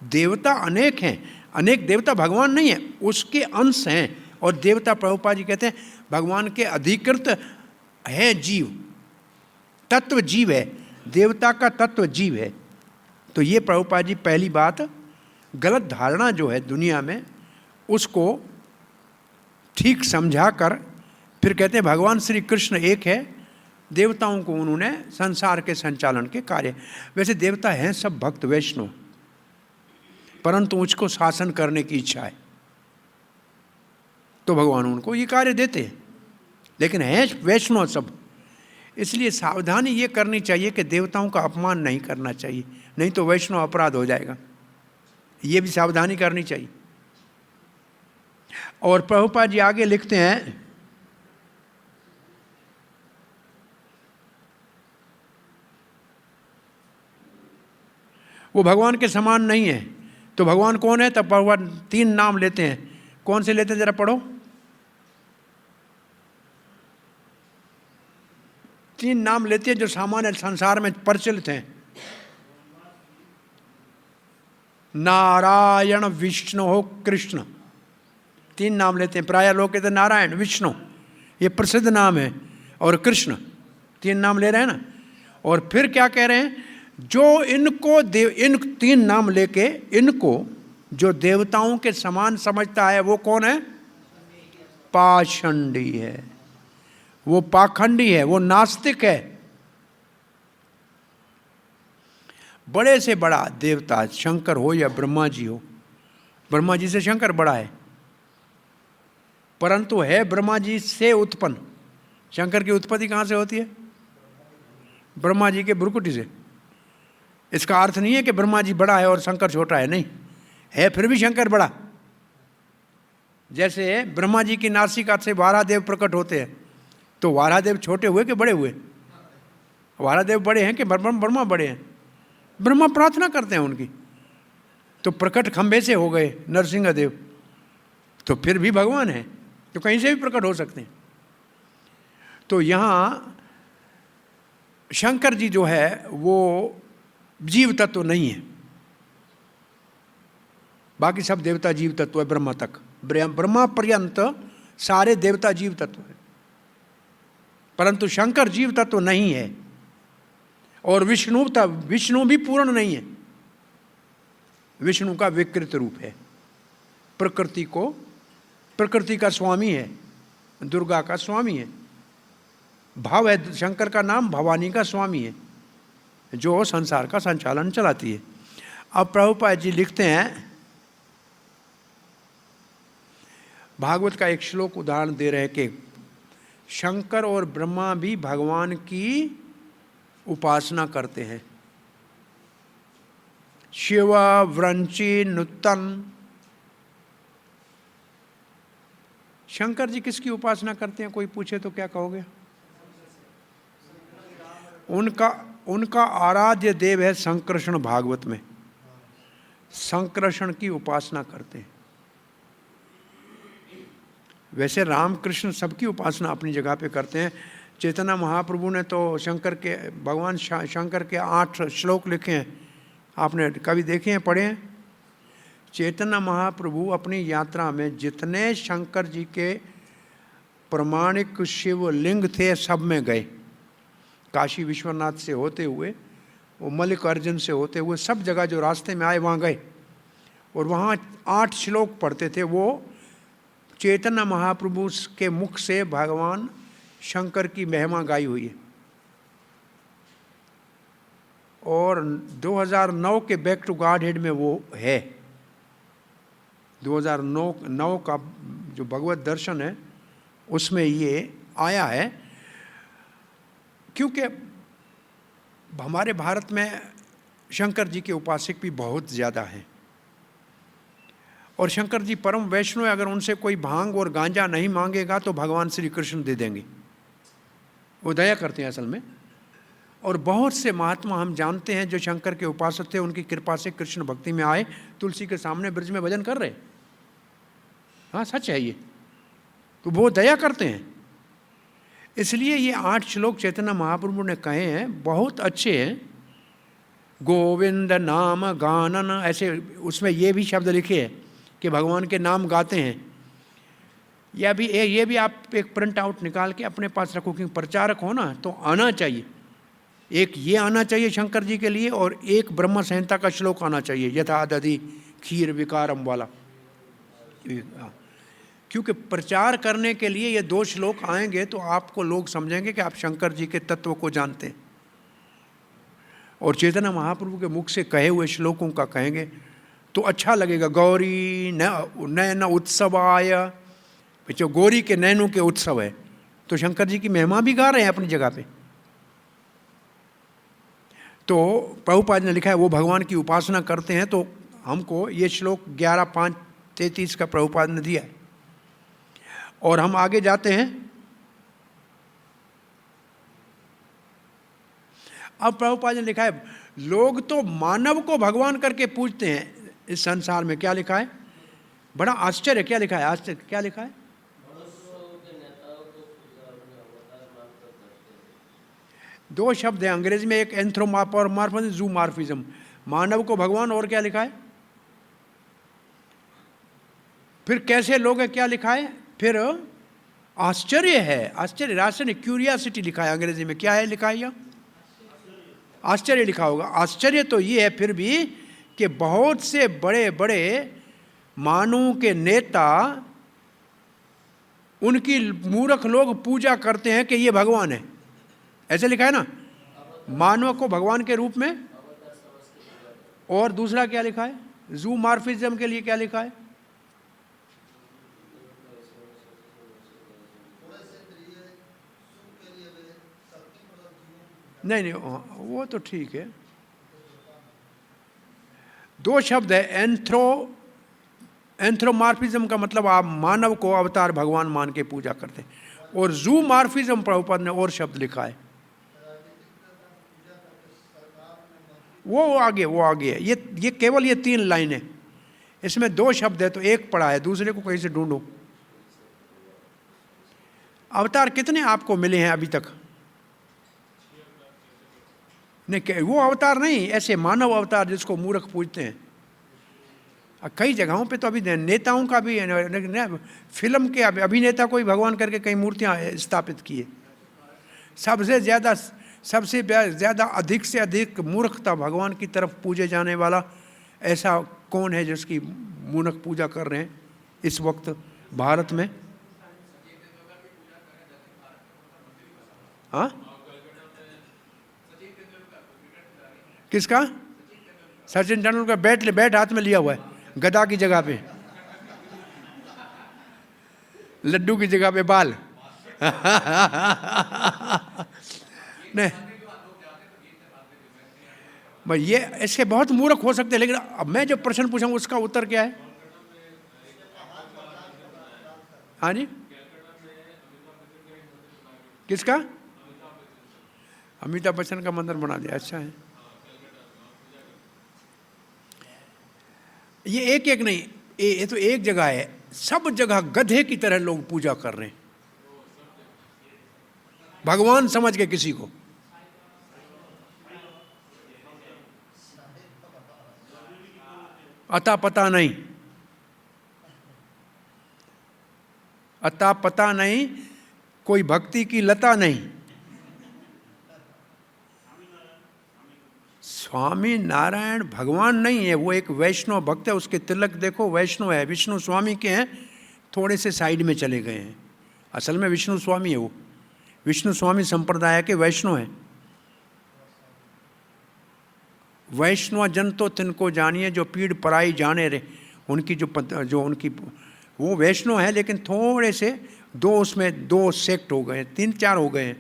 देवता अनेक हैं। अनेक देवता भगवान नहीं है, उसके अंश हैं। और देवता प्रभुपाद जी कहते हैं भगवान के अधिकृत है जीव, तत्व जीव है, देवता का तत्व जीव है। तो ये प्रभुपाद जी पहली बात, गलत धारणा जो है दुनिया में उसको ठीक समझा कर फिर कहते हैं भगवान श्री कृष्ण एक है, देवताओं को उन्होंने संसार के संचालन के कार्य। वैसे देवता हैं सब भक्त वैष्णव, परंतु उसको शासन करने की इच्छा है तो भगवान उनको ये कार्य देते हैं, लेकिन है वैष्णव सब। इसलिए सावधानी ये करनी चाहिए कि देवताओं का अपमान नहीं करना चाहिए, नहीं तो वैष्णव अपराध हो जाएगा। ये भी सावधानी करनी चाहिए। और प्रभुपाद जी आगे लिखते हैं वो भगवान के समान नहीं है। तो भगवान कौन है? तब भगवान 3 नाम लेते हैं। कौन से लेते हैं जरा पढ़ो। 3 नाम लेते हैं जो सामान्य संसार में प्रचलित हैं। नारायण, विष्णु, कृष्ण, 3 नाम लेते हैं। प्राय लोग कहते हैं नारायण, विष्णु, ये प्रसिद्ध नाम है, और कृष्ण, 3 नाम ले रहे हैं ना। और फिर क्या कह रहे हैं? जो इनको इन 3 नाम लेके इनको जो देवताओं के समान समझता है वो कौन है? पाषंडी है, वो पाखंडी है, वो नास्तिक है। बड़े से बड़ा देवता शंकर हो या ब्रह्मा जी हो, ब्रह्मा जी से शंकर बड़ा है, परंतु है ब्रह्मा जी से उत्पन्न। शंकर की उत्पत्ति कहाँ से होती है? ब्रह्मा जी के भ्रुकुटी से। इसका अर्थ नहीं है कि ब्रह्मा जी बड़ा है और शंकर छोटा है, नहीं है, फिर भी शंकर बड़ा। जैसे ब्रह्मा जी की नासिका से वारादेव प्रकट होते हैं, तो वारादेव छोटे हुए कि बड़े हुए? वारादेव बड़े हैं कि ब्रह्मा बड़े हैं? ब्रह्मा प्रार्थना करते हैं उनकी, तो प्रकट खंभे से हो गए नरसिंह देव, तो फिर भी भगवान है, तो कहीं से भी प्रकट हो सकते हैं। तो यहाँ शंकर जी जो है वो जीव तत्व नहीं है, बाकी सब देवता जीव तत्व है। ब्रह्मा तक, ब्रह्मा पर्यंत सारे देवता जीव तत्व है, परंतु शंकर जीव तत्व नहीं है। और विष्णु भी पूर्ण नहीं है, विष्णु का विकृत रूप है, प्रकृति का स्वामी है, दुर्गा का स्वामी है। भाव है, शंकर का नाम भवानी का स्वामी है, जो संसार का संचालन चलाती है। अब प्रभुपाद जी लिखते हैं, भागवत का एक श्लोक उदाहरण दे रहे हैं कि शंकर और ब्रह्मा भी भगवान की उपासना करते हैं। शिव व्रंची नुतन, शंकर जी किसकी उपासना करते हैं? कोई पूछे तो क्या कहोगे? उनका आराध्य देव है संकर्षण। भागवत में संकर्षण की उपासना करते हैं। वैसे रामकृष्ण सबकी उपासना अपनी जगह पे करते हैं। चैतन्य महाप्रभु ने तो भगवान शंकर के 8 श्लोक लिखे हैं, आपने कभी देखे हैं, पढ़े हैं? चैतन्य महाप्रभु अपनी यात्रा में जितने शंकर जी के प्रमाणिक शिवलिंग थे सब में गए। काशी विश्वनाथ से होते हुए, वो मल्लिकार्जुन से होते हुए, सब जगह जो रास्ते में आए वहाँ गए, और वहाँ 8 श्लोक पढ़ते थे। वो चैतन्य महाप्रभु के मुख से भगवान शंकर की महिमा गाई हुई है। और 2009 के बैक टू गॉड हेड में वो है। 2009 का जो भगवत दर्शन है उसमें ये आया है, क्योंकि हमारे भारत में शंकर जी के उपासक भी बहुत ज़्यादा हैं, और शंकर जी परम वैष्णव है। अगर उनसे कोई भांग और गांजा नहीं मांगेगा तो भगवान श्री कृष्ण दे देंगे, वो दया करते हैं असल में। और बहुत से महात्मा हम जानते हैं जो शंकर के उपासक थे, उनकी कृपा से कृष्ण भक्ति में आए, तुलसी के सामने ब्रज में भजन कर रहे। हाँ, सच है ये, तो वो दया करते हैं। इसलिए ये 8 श्लोक चैतन्य महाप्रभु ने कहे हैं, बहुत अच्छे हैं। गोविंद नाम गानन, ऐसे उसमें ये भी शब्द लिखे हैं कि भगवान के नाम गाते हैं। ये भी आप एक प्रिंट आउट निकाल के अपने पास रखो, क्योंकि प्रचारक हो ना तो आना चाहिए। एक ये आना चाहिए शंकर जी के लिए, और एक ब्रह्म संहिता का श्लोक आना चाहिए, यथा दधि खीर विकारम वाला। क्योंकि प्रचार करने के लिए ये 2 श्लोक आएंगे तो आपको लोग समझेंगे कि आप शंकर जी के तत्व को जानते हैं। और चैतन्य महाप्रभु के मुख से कहे हुए श्लोकों का कहेंगे तो अच्छा लगेगा। गौरी नयन उत्सवाय, जो गौरी के नैनों के उत्सव है, तो शंकर जी की महिमा भी गा रहे हैं अपनी जगह पे। तो प्रभुपाद ने लिखा है वो भगवान की उपासना करते हैं। तो हमको ये श्लोक 11:5-33 का प्रभुपाद ने दिया है। और हम आगे जाते हैं। अब प्रभुपाद ने लिखा है, लोग तो मानव को भगवान करके पूजते हैं इस संसार में। क्या लिखा है? बड़ा आश्चर्य, क्या लिखा है? आश्चर्य क्या लिखा है? 2 शब्द हैं अंग्रेजी में, एक एंथ्रोमॉर्फिज्म, जूमॉर्फिज्म। मानव को भगवान, और क्या लिखा है? फिर कैसे लोग हैं, क्या लिखा है? फिर आश्चर्य है, आश्चर्य क्यूरियासिटी लिखा है अंग्रेजी में। क्या है लिखा है? आश्चर्य लिखा होगा। आश्चर्य तो ये है फिर भी कि बहुत से बड़े बड़े मानवों के नेता उनकी मूर्ख लोग पूजा करते हैं कि ये भगवान है। ऐसे लिखा है ना, मानव को भगवान के रूप में। और दूसरा क्या लिखा है, जूमॉर्फिज्म के लिए क्या लिखा है? नहीं नहीं, वो तो ठीक है। दो शब्द है, एंथ्रोमॉर्फिज्म का मतलब आप मानव को अवतार भगवान मान के पूजा करते हैं, और जूमॉर्फिज्म प्रभुपाद ने और शब्द लिखा है, वो आगे है। ये केवल ये 3 लाइन है, इसमें 2 शब्द है तो एक पढ़ा है, दूसरे को कहीं से ढूंढो। अवतार कितने आपको मिले हैं अभी तक? नहीं, वो अवतार नहीं, ऐसे मानव अवतार जिसको मूर्ख पूजते हैं। कई जगहों पे तो अभी नेताओं का भी, फिल्म के अभिनेता को ही भगवान करके कई मूर्तियां स्थापित की है। सबसे ज़्यादा अधिक से अधिक मूर्खता भगवान की तरफ पूजे जाने वाला ऐसा कौन है जिसकी मूर्ख पूजा कर रहे हैं इस वक्त भारत में? हाँ, किसका? सचिन तेंदुलकर। बैट हाथ में लिया हुआ है, गदा की जगह पे, लड्डू की जगह पे बाल। नहीं भाई, ये इसके बहुत मूर्ख हो सकते हैं, लेकिन अब मैं जो प्रश्न पूछा उसका उत्तर क्या है? हाँ जी, किसका? अमिताभ बच्चन का मंदिर बना दिया, अच्छा है। ये एक नहीं, ये तो एक जगह है, सब जगह गधे की तरह लोग पूजा कर रहे हैं भगवान समझ के किसी को। अता पता नहीं, अता पता नहीं, कोई भक्ति की लता नहीं। स्वामी नारायण भगवान नहीं है, वो एक वैष्णव भक्त है, उसके तिलक देखो, वैष्णव है। विष्णु स्वामी के हैं, थोड़े से साइड में चले गए हैं, असल में विष्णु स्वामी है वो। विष्णु स्वामी संप्रदाय के वैष्णव हैं। वैष्णव जन तो तिनको जानिए, जो पीड़ पराई जाने रे। उनकी जो उनकी वो वैष्णव है, लेकिन थोड़े से उसमें 2 सेक्ट हो गए, 3-4 हो गए हैं।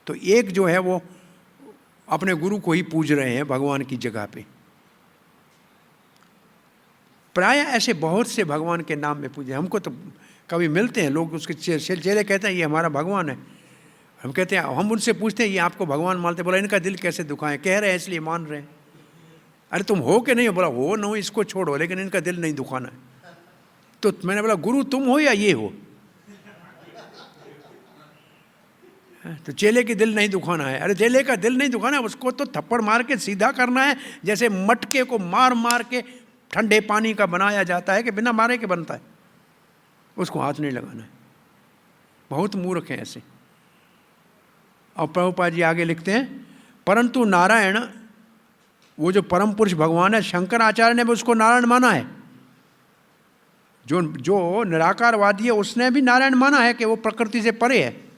तो एक जो है वो अपने गुरु को ही पूज रहे हैं भगवान की जगह पे। प्राय ऐसे बहुत से भगवान के नाम में पूजे। हमको तो कभी मिलते हैं लोग, उसके चेले कहते हैं ये हमारा भगवान है। हम कहते हैं, हम उनसे पूछते हैं ये आपको भगवान मानते? बोला इनका दिल कैसे दुखाएं, कह रहे हैं इसलिए मान रहे हैं। अरे तुम हो कि नहीं हो? बोला हो न हो इसको छोड़ो, लेकिन इनका दिल नहीं दुखाना है। तो मैंने बोला गुरु तुम हो या ये हो? तो चेले की दिल नहीं दुखाना है। अरे चेले का दिल नहीं दुखाना है, उसको तो थप्पड़ मार के सीधा करना है, जैसे मटके को मार मार के ठंडे पानी का बनाया जाता है कि बिना मारे के बनता है, उसको हाथ नहीं लगाना है। बहुत मूर्ख हैं ऐसे। और प्रभुपाद जी आगे लिखते हैं, परंतु नारायण, वो जो परम पुरुष भगवान है, शंकराचार्य ने भी उसको नारायण माना है। जो निराकारवादी है उसने भी नारायण माना है कि वो प्रकृति से परे है।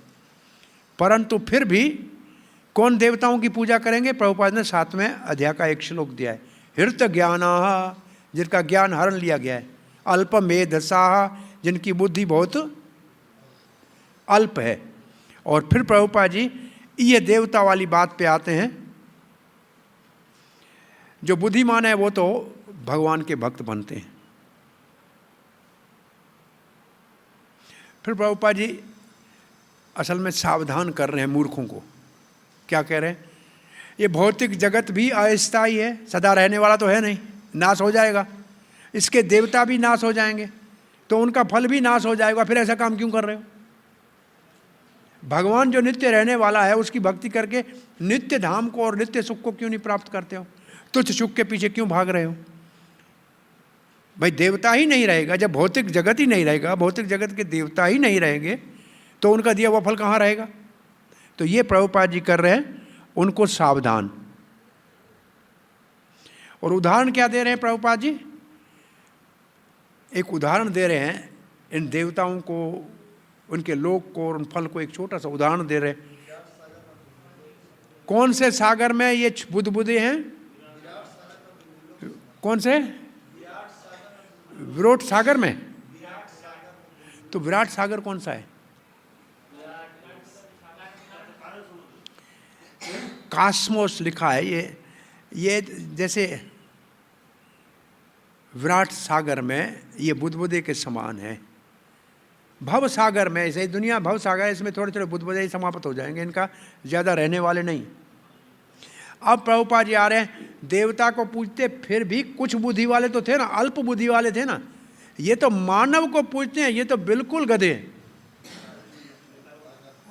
परंतु फिर भी कौन देवताओं की पूजा करेंगे? प्रभुपाद ने 7वें अध्याय का एक श्लोक दिया है, हृत ज्ञाना, जिनका ज्ञान हरण लिया गया है, अल्प मेधसा, जिनकी बुद्धि बहुत अल्प है। और फिर प्रभुपाद जी ये देवता वाली बात पे आते हैं, जो बुद्धिमान है वो तो भगवान के भक्त बनते हैं। फिर प्रभुपाद जी असल में सावधान कर रहे हैं मूर्खों को। क्या कह रहे हैं? ये भौतिक जगत भी अस्थायी है, सदा रहने वाला तो है नहीं, नाश हो जाएगा। इसके देवता भी नाश हो जाएंगे, तो उनका फल भी नाश हो जाएगा। फिर ऐसा काम क्यों कर रहे हो? भगवान जो नित्य रहने वाला है उसकी भक्ति करके नित्य धाम को और नित्य सुख को क्यों नहीं प्राप्त करते हो? तुच्छ सुख के पीछे क्यों भाग रहे हो? भाई देवता ही नहीं रहेगा, जब भौतिक जगत ही नहीं रहेगा, भौतिक जगत के देवता ही नहीं रहेंगे, तो उनका दिया हुआ फल कहाँ रहेगा? तो ये प्रभुपाद जी कर रहे हैं उनको सावधान। और उदाहरण क्या दे रहे हैं प्रभुपाद जी? एक उदाहरण दे रहे हैं इन देवताओं को उनके लोक को और उन फल को एक छोटा सा उदाहरण दे रहे। कौन से सागर में ये बुदबुदे हैं? कौन से? विराट सागर में। तो विराट सागर कौन सा है? कॉस्मोस लिखा है। ये जैसे विराट सागर में ये बुदबुदे के समान है। भव सागर में, ऐसे दुनिया भव सागर है, इसमें थोड़े थोड़े बुदबुदे ही समाप्त हो जाएंगे, इनका ज़्यादा रहने वाले नहीं। अब प्रभुपाद जी आ रहे हैं, देवता को पूजते फिर भी कुछ बुद्धि वाले तो थे ना, अल्प बुद्धि वाले थे ना। ये तो मानव को पूजते हैं, ये तो बिल्कुल गधे हैं।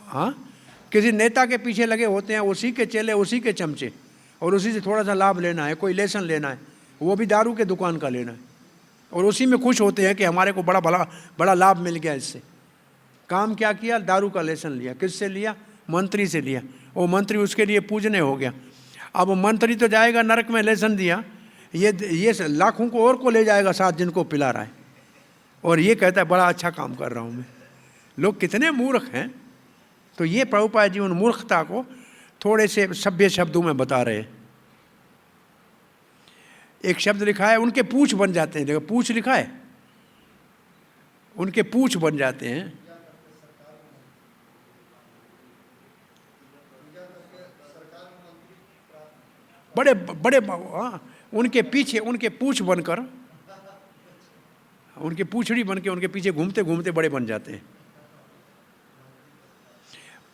हाँ, किसी नेता के पीछे लगे होते हैं, उसी के चेले, उसी के चमचे, और उसी से थोड़ा सा लाभ लेना है, कोई लेसन लेना है, वो भी दारू के दुकान का लेना है, और उसी में खुश होते हैं कि हमारे को बड़ा लाभ मिल गया इससे। काम क्या किया? दारू का लेसन लिया। किससे लिया? मंत्री से लिया। वो मंत्री उसके लिए पूजने हो गया। अब मंत्री तो जाएगा नरक में, लेसन दिया, ये लाखों को और को ले जाएगा साथ जिनको पिला रहा है, और ये कहता है बड़ा अच्छा काम कर रहा हूँ मैं। लोग कितने मूर्ख हैं। तो ये प्रभुपाद जी उन मूर्खता को थोड़े से सभ्य शब्दों में बता रहे हैं। एक शब्द लिखा है, उनके पूछ बन जाते हैं। देखो पूछ लिखा है, उनके पूछ बन जाते हैं। बड़े बड़े उनके पीछे, उनके पूछ बनकर, उनके पूछड़ी बन के उनके पीछे घूमते घूमते बड़े बन जाते हैं।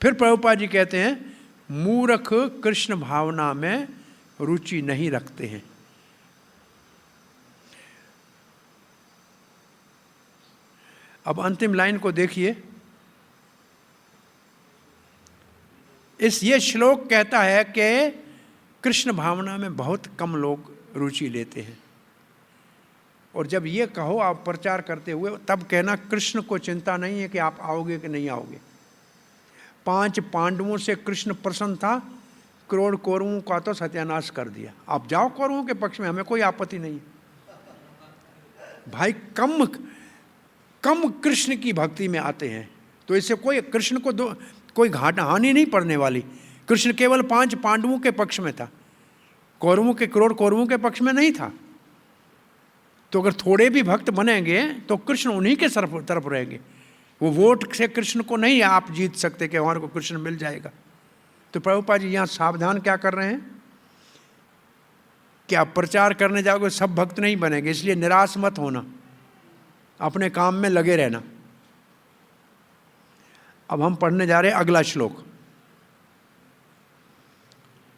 फिर प्रभुपाद जी कहते हैं, मूर्ख कृष्ण भावना में रुचि नहीं रखते हैं। अब अंतिम लाइन को देखिए। ये श्लोक कहता है कि कृष्ण भावना में बहुत कम लोग रुचि लेते हैं। और जब ये कहो आप प्रचार करते हुए, तब कहना कृष्ण को चिंता नहीं है कि आप आओगे कि नहीं आओगे। 5 पांडवों से कृष्ण प्रसन्न था, करोड़ कौरवों का तो सत्यानाश कर दिया। आप जाओ कौरवों के पक्ष में, हमें कोई आपत्ति नहीं। भाई कम कृष्ण की भक्ति में आते हैं, तो इससे कोई कृष्ण को कोई हानि नहीं पड़ने वाली। कृष्ण केवल 5 पांडवों के पक्ष में था, कौरवों के करोड़ कौरवों के पक्ष में नहीं था। तो अगर थोड़े भी भक्त बनेंगे तो कृष्ण उन्हीं के तरफ रहेंगे। वो वोट से कृष्ण को नहीं आप जीत सकते कि हमारे को कृष्ण मिल जाएगा। तो प्रभुपाद जी यहाँ सावधान क्या कर रहे हैं कि आप प्रचार करने जाओगे सब भक्त नहीं बनेंगे, इसलिए निराश मत होना, अपने काम में लगे रहना। अब हम पढ़ने जा रहे हैं अगला श्लोक।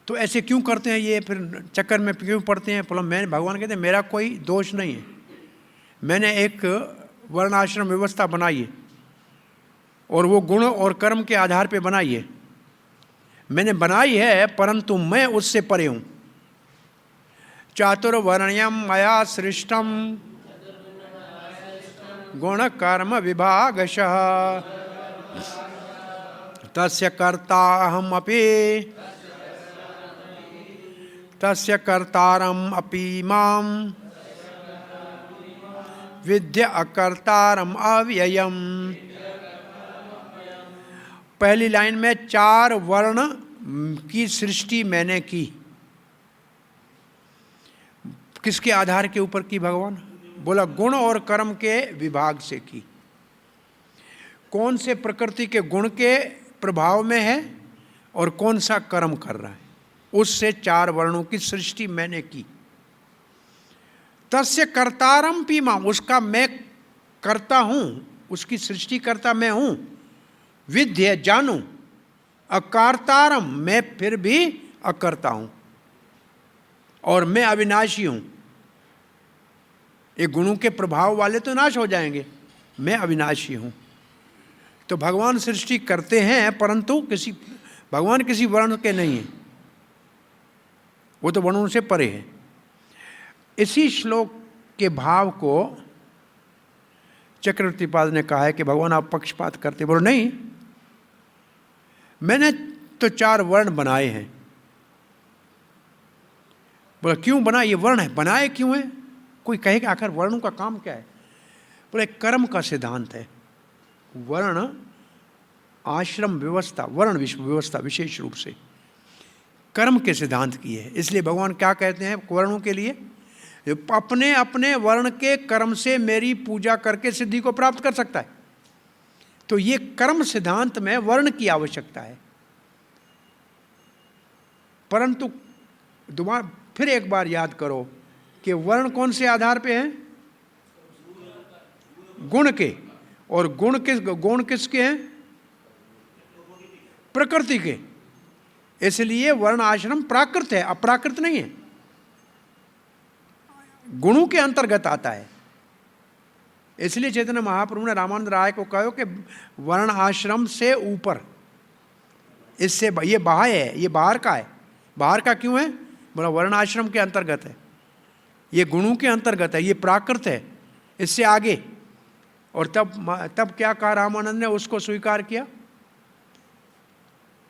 तो ऐसे क्यों करते हैं ये, फिर चक्कर में क्यों पढ़ते हैं? भगवान कहते हैं मेरा कोई दोष नहीं है, मैंने एक वर्णाश्रम व्यवस्था बनाई है, और वो गुण और कर्म के आधार पे बनाई है। मैंने बनाई है, परंतु मैं उससे परे हूँ। चातुर्वर्ण्यम मया सृष्टम गुण कर्म विभागशः तस्य कर्ता अहम अपि तस्य कर्तारम अपि माम विद्य अकर्तारम अव्ययम। पहली लाइन में 4 वर्ण की सृष्टि मैंने की। किसके आधार के ऊपर की? भगवान बोला गुण और कर्म के विभाग से की। कौन से प्रकृति के गुण के प्रभाव में है और कौन सा कर्म कर रहा है, उससे 4 वर्णों की सृष्टि मैंने की। तस्य कर्तारम पीमा, उसका मैं करता हूं, उसकी सृष्टि करता मैं हूं। विद्य जानू, अकर्तारम, मैं फिर भी अकर्ता हूं, और मैं अविनाशी हूं। ये गुणों के प्रभाव वाले तो नाश हो जाएंगे, मैं अविनाशी हूं। तो भगवान सृष्टि करते हैं, परंतु भगवान किसी वर्ण के नहीं है, वो तो वर्णों से परे है। इसी श्लोक के भाव को चक्रवर्ती पाद ने कहा है कि भगवान आप पक्षपात करते। बोलो नहीं, मैंने तो 4 वर्ण बनाए हैं। बोला क्यों बनाए? ये वर्ण है, बनाए क्यों है? कोई कहे कि आखिर वर्णों का काम क्या है? बोले कर्म का सिद्धांत है। वर्ण आश्रम व्यवस्था, वर्ण व्यवस्था विशेष रूप से कर्म के सिद्धांत की है। इसलिए भगवान क्या कहते हैं वर्णों के लिए, अपने अपने वर्ण के कर्म से मेरी पूजा करके सिद्धि को प्राप्त कर सकता है। तो ये कर्म सिद्धांत में वर्ण की आवश्यकता है। परंतु दोबारा फिर एक बार याद करो कि वर्ण कौन से आधार पे हैं? गुण के। और गुण किसके हैं? प्रकृति के। इसलिए वर्ण आश्रम प्राकृत है, अप्राकृत नहीं है, गुणों के अंतर्गत आता है। इसलिए चैतन्य महाप्रभु ने रामानंद राय को कहा कि वर्ण आश्रम से ऊपर, इससे ये बाह्य है, ये बाहर का है। बाहर का क्यों है? बोला वर्ण आश्रम के अंतर्गत है, ये गुणों के अंतर्गत है, ये प्राकृत है, इससे आगे। और तब क्या कहा रामानंद ने? उसको स्वीकार किया।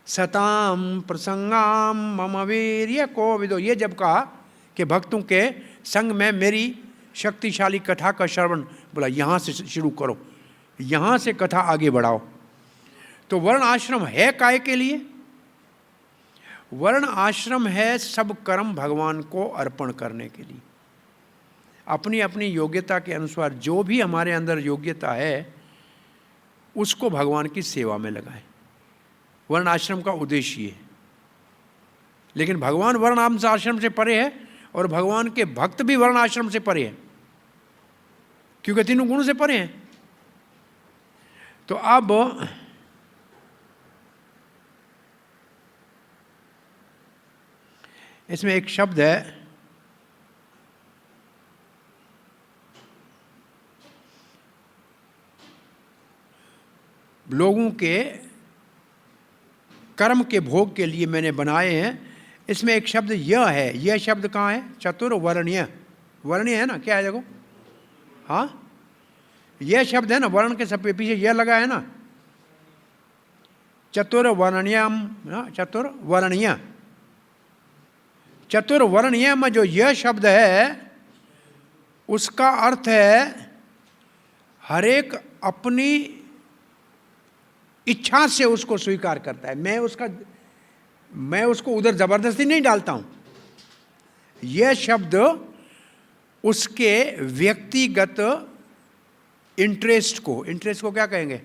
सताम प्रसंगाम मम वीर्य को विदो, ये जब कहा कि भक्तों के संग में मेरी शक्तिशाली कथा का श्रवण, बोला यहाँ से शुरू करो, यहाँ से कथा आगे बढ़ाओ। तो वर्ण आश्रम है काय के लिए? वर्ण आश्रम है सब कर्म भगवान को अर्पण करने के लिए। अपनी अपनी योग्यता के अनुसार जो भी हमारे अंदर योग्यता है उसको भगवान की सेवा में लगाएं। वर्ण आश्रम का उद्देश्य है। लेकिन भगवान वर्ण आश्रम से परे है और भगवान के भक्त भी वर्ण आश्रम से परे हैं, क्योंकि तीनों गुणों से परे हैं। तो अब इसमें एक शब्द है, लोगों के कर्म के भोग के लिए मैंने बनाए हैं। इसमें एक शब्द यह है, यह शब्द कहाँ है? चतुर्वर्णीय। वर्णीय है ना, क्या है देखो, हाँ यह शब्द है ना, वर्ण के सब पीछे यह लगा है ना, चतुर्वर्णीयम, चतुर्वर्णीय। चतुर्वर्णीय में जो यह शब्द है उसका अर्थ है हरेक अपनी इच्छा से उसको स्वीकार करता है। मैं उसको उधर जबरदस्ती नहीं डालता हूं। यह शब्द उसके व्यक्तिगत इंटरेस्ट को क्या कहेंगे?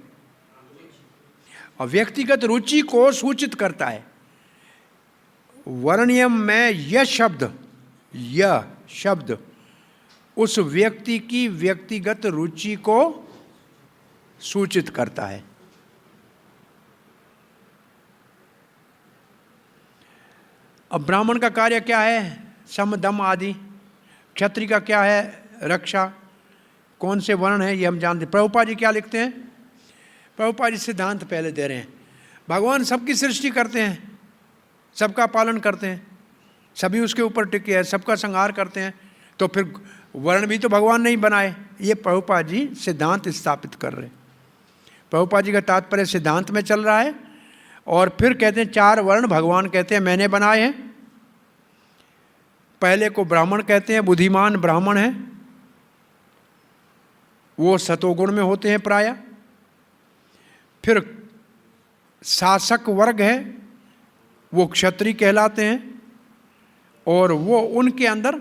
और व्यक्तिगत रुचि को सूचित करता है। वर्णियम में यह शब्द उस व्यक्ति की व्यक्तिगत रुचि को सूचित करता है। अब ब्राह्मण का कार्य क्या है? सम दम आदि। क्षत्रिय का क्या है? रक्षा। कौन से वर्ण है ये हम जानते। प्रभुपाद जी क्या लिखते हैं? प्रभुपाद जी सिद्धांत पहले दे रहे हैं। भगवान सबकी सृष्टि करते हैं, सबका पालन करते हैं, सभी उसके ऊपर टिके हैं, सबका संहार करते हैं, तो फिर वर्ण भी तो भगवान नहीं बनाए। ये प्रभुपाद जी सिद्धांत स्थापित कर रहे हैं। प्रभुपाद जी का तात्पर्य सिद्धांत में चल रहा है। और फिर कहते हैं 4 वर्ण भगवान कहते हैं मैंने बनाए हैं। पहले को ब्राह्मण कहते हैं, बुद्धिमान ब्राह्मण है, वो सतोगुण में होते हैं प्राय। फिर शासक वर्ग है, वो क्षत्रिय कहलाते हैं, और वो उनके अंदर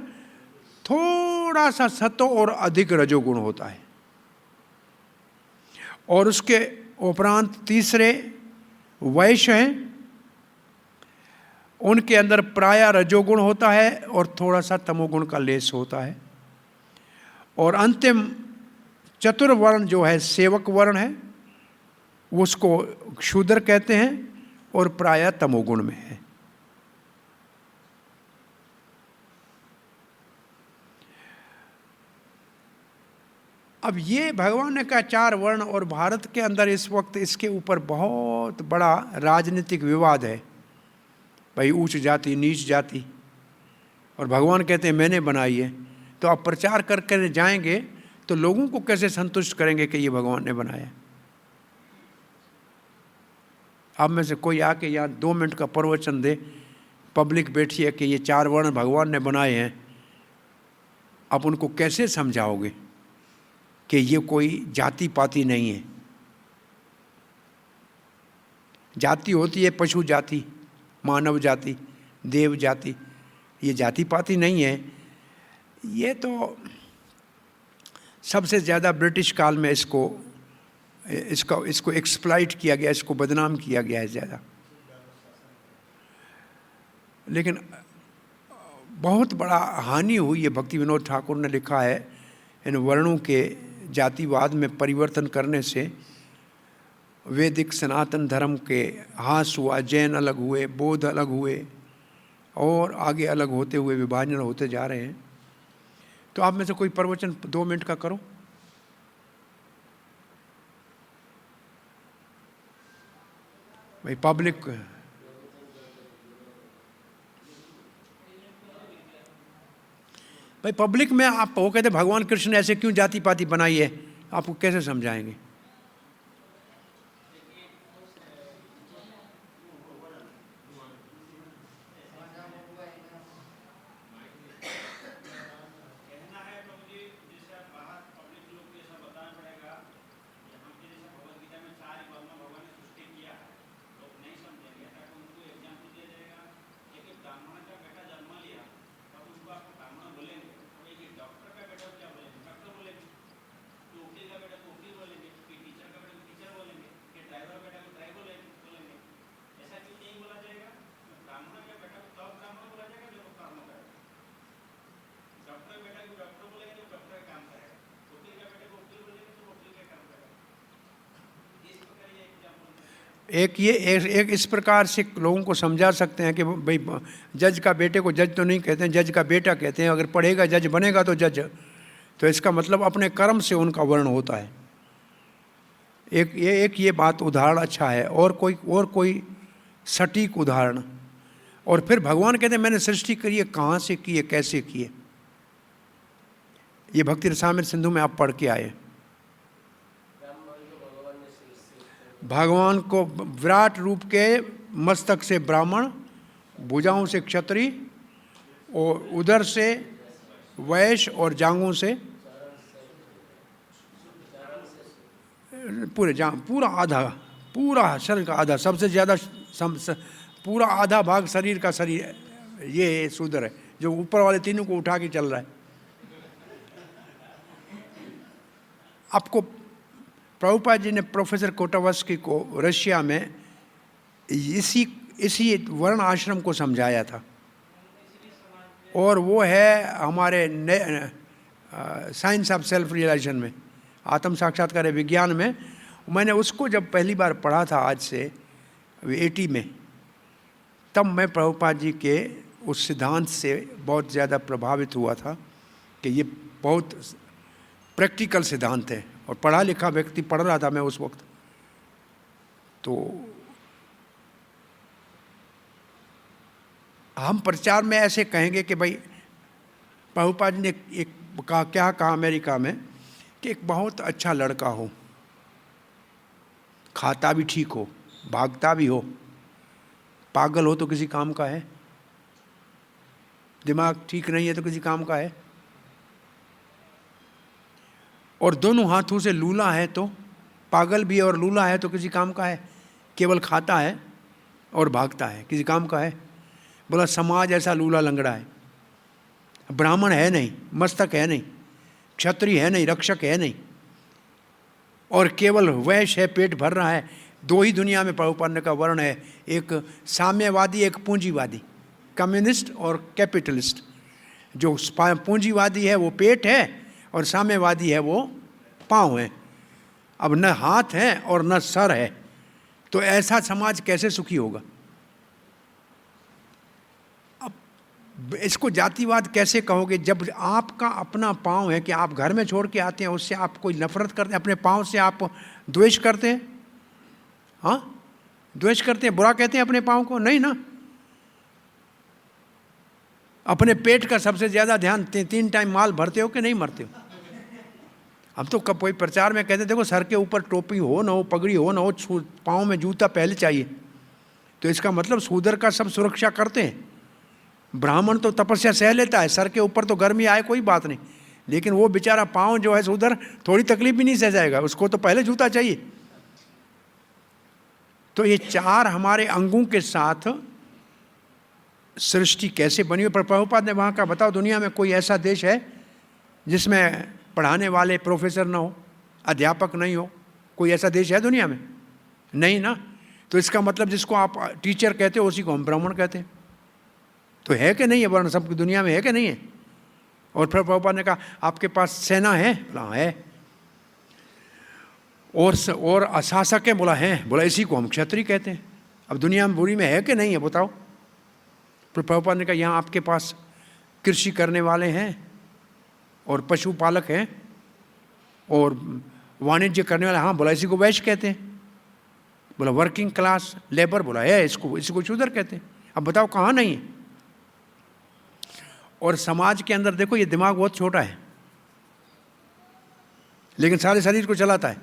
थोड़ा सा सतो और अधिक रजोगुण होता है। और उसके उपरांत तीसरे वैश्य हैं, उनके अंदर प्राय रजोगुण होता है और थोड़ा सा तमोगुण का लेस होता है। और अंतिम चतुर्वर्ण जो है सेवक वर्ण है, उसको शूद्र कहते हैं और प्राय तमोगुण में है। अब ये भगवान ने कहा 4 वर्ण, और भारत के अंदर इस वक्त इसके ऊपर बहुत बड़ा राजनीतिक विवाद है, भाई ऊंच जाति नीच जाति, और भगवान कहते हैं मैंने बनाई है। तो आप प्रचार करके जाएंगे तो लोगों को कैसे संतुष्ट करेंगे कि ये भगवान ने बनाया? आप में से कोई आके यहाँ 2 मिनट का प्रवचन दे, पब्लिक बैठी है कि ये 4 वर्ण भगवान ने बनाए हैं, आप उनको कैसे समझाओगे कि ये कोई जाति पाति नहीं है? जाति होती है पशु जाति, मानव जाति, देव जाति, ये जाति पाति नहीं है। ये तो सबसे ज़्यादा ब्रिटिश काल में इसको एक्सप्लॉइट किया गया, इसको बदनाम किया गया है ज़्यादा। लेकिन बहुत बड़ा हानि हुई है। भक्ति विनोद ठाकुर ने लिखा है, इन वर्णों के जातिवाद में परिवर्तन करने से वैदिक सनातन धर्म के ह्रास हुआ, जैन अलग हुए, बौद्ध अलग हुए और आगे अलग होते हुए विभाजन होते जा रहे हैं। तो आप में से कोई प्रवचन 2 मिनट का करो। भाई पब्लिक में आप वो कहते भगवान कृष्ण ने ऐसे क्यों जाति पाति बनाई है, आपको कैसे समझाएंगे? एक इस प्रकार से लोगों को समझा सकते हैं कि भाई जज का बेटे को जज तो नहीं कहते हैं, जज का बेटा कहते हैं। अगर पढ़ेगा जज बनेगा तो जज, तो इसका मतलब अपने कर्म से उनका वर्ण होता है। ये बात उदाहरण अच्छा है। और कोई सटीक उदाहरण? और फिर भगवान कहते हैं मैंने सृष्टि करी है, कहाँ से की है, कैसे की है? ये भक्ति रसामृत सिंधु में आप पढ़ के आए। भगवान को विराट रूप के मस्तक से ब्राह्मण, भुजाओं से क्षत्रिय और उदर से वैश्य और जांघों से पूरा शरीर का आधा, सबसे ज़्यादा पूरा आधा भाग शरीर का शरीर ये शूद्र है, जो ऊपर वाले तीनों को उठा के चल रहा है। आपको प्रभुपाद जी ने प्रोफेसर कोटावस्की को रशिया में इसी वर्ण आश्रम को समझाया था, और वो है हमारे साइंस ऑफ सेल्फ रियलाइजेशन में, आत्म साक्षात्कार विज्ञान में। मैंने उसको जब पहली बार पढ़ा था आज से 80 में, तब मैं प्रभुपाद जी के उस सिद्धांत से बहुत ज़्यादा प्रभावित हुआ था कि ये बहुत प्रैक्टिकल सिद्धांत है, और पढ़ा लिखा व्यक्ति पढ़ रहा था मैं उस वक्त। तो हम प्रचार में ऐसे कहेंगे कि भाई प्रभुपाद जी ने क्या कहा अमेरिका में कि एक बहुत अच्छा लड़का हो, खाता भी ठीक हो, भागता भी हो, पागल हो तो किसी काम का है, दिमाग ठीक नहीं है तो किसी काम का है, और दोनों हाथों से लूला है तो पागल भी है और लूला है तो किसी काम का है, केवल खाता है और भागता है किसी काम का है? बोला समाज ऐसा लूला लंगड़ा है, ब्राह्मण है नहीं, मस्तक है नहीं, क्षत्रिय है नहीं, रक्षक है नहीं, और केवल वैश्य है, पेट भर रहा है। 2 ही दुनिया में प्रभुपाद का वर्ण है, एक साम्यवादी, एक पूंजीवादी, कम्युनिस्ट और कैपिटलिस्ट। जो पूंजीवादी है वो पेट है और साम्यवादी है वो पाँव है। अब न हाथ है और न सर है, तो ऐसा समाज कैसे सुखी होगा? अब इसको जातिवाद कैसे कहोगे जब आपका अपना पाँव है कि आप घर में छोड़ के आते हैं, उससे आप कोई नफरत करते हैं, अपने पाँव से आप द्वेष करते हैं? हाँ, द्वेष करते हैं, बुरा कहते हैं अपने पाँव को? नहीं ना। अपने पेट का सबसे ज़्यादा ध्यान 3 टाइम माल भरते हो कि नहीं भरते हो? हम तो कब कोई प्रचार में कहते देखो सर के ऊपर टोपी हो ना हो, पगड़ी हो ना हो, पाँव में जूता पहले चाहिए, तो इसका मतलब शूद्र का सब सुरक्षा करते हैं। ब्राह्मण तो तपस्या सह लेता है, सर के ऊपर तो गर्मी आए कोई बात नहीं, लेकिन वो बेचारा पाँव जो है शूद्र थोड़ी तकलीफ भी नहीं सह जाएगा, उसको तो पहले जूता चाहिए। तो ये चार हमारे अंगों के साथ सृष्टि कैसे बनी। पर प्रभुपाद ने वहाँ का बताओ, दुनिया में कोई ऐसा देश है जिसमें पढ़ाने वाले प्रोफेसर ना हो, अध्यापक नहीं हो? कोई ऐसा देश है दुनिया में? नहीं ना। तो इसका मतलब जिसको आप टीचर कहते हो उसी को हम ब्राह्मण कहते हैं। तो है कि नहीं है वर्ण सब दुनिया में, है कि नहीं है? और फिर प्रभुपाद ने कहा आपके पास सेना है? बोला है। और अशासक है? बोला है। बोला इसी को हम क्षत्रिय कहते हैं। अब दुनिया में बुरी में है कि नहीं है बताओ? फिर प्रभुपाद ने कहा यहाँ आपके पास कृषि करने वाले हैं और पशुपालक हैं और वाणिज्य करने वाले। हाँ। बोला इसी को वैश्य कहते हैं। बोला वर्किंग क्लास लेबर? बोला है। इसको शूद्र कहते हैं। अब बताओ कहाँ नहीं है? और समाज के अंदर देखो, ये दिमाग बहुत छोटा है लेकिन सारे शरीर को चलाता है।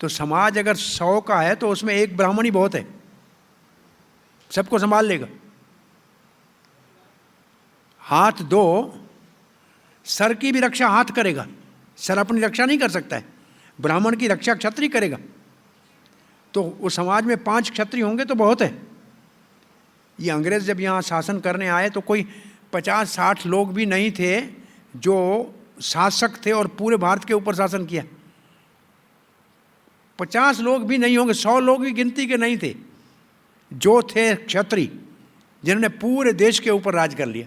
तो समाज अगर 100 का है तो उसमें एक ब्राह्मण ही बहुत है, सबको संभाल लेगा। हाथ दो, सर की भी रक्षा हाथ करेगा। सर अपनी रक्षा नहीं कर सकता है, ब्राह्मण की रक्षा क्षत्रिय करेगा। तो उस समाज में 5 क्षत्रिय होंगे तो बहुत है। ये अंग्रेज जब यहाँ शासन करने आए तो कोई 50-60 लोग भी नहीं थे जो शासक थे और पूरे भारत के ऊपर शासन किया। 50 लोग भी नहीं होंगे, 100 लोग की गिनती के नहीं थे जो थे क्षत्रिय, जिन्होंने पूरे देश के ऊपर राज कर लिया।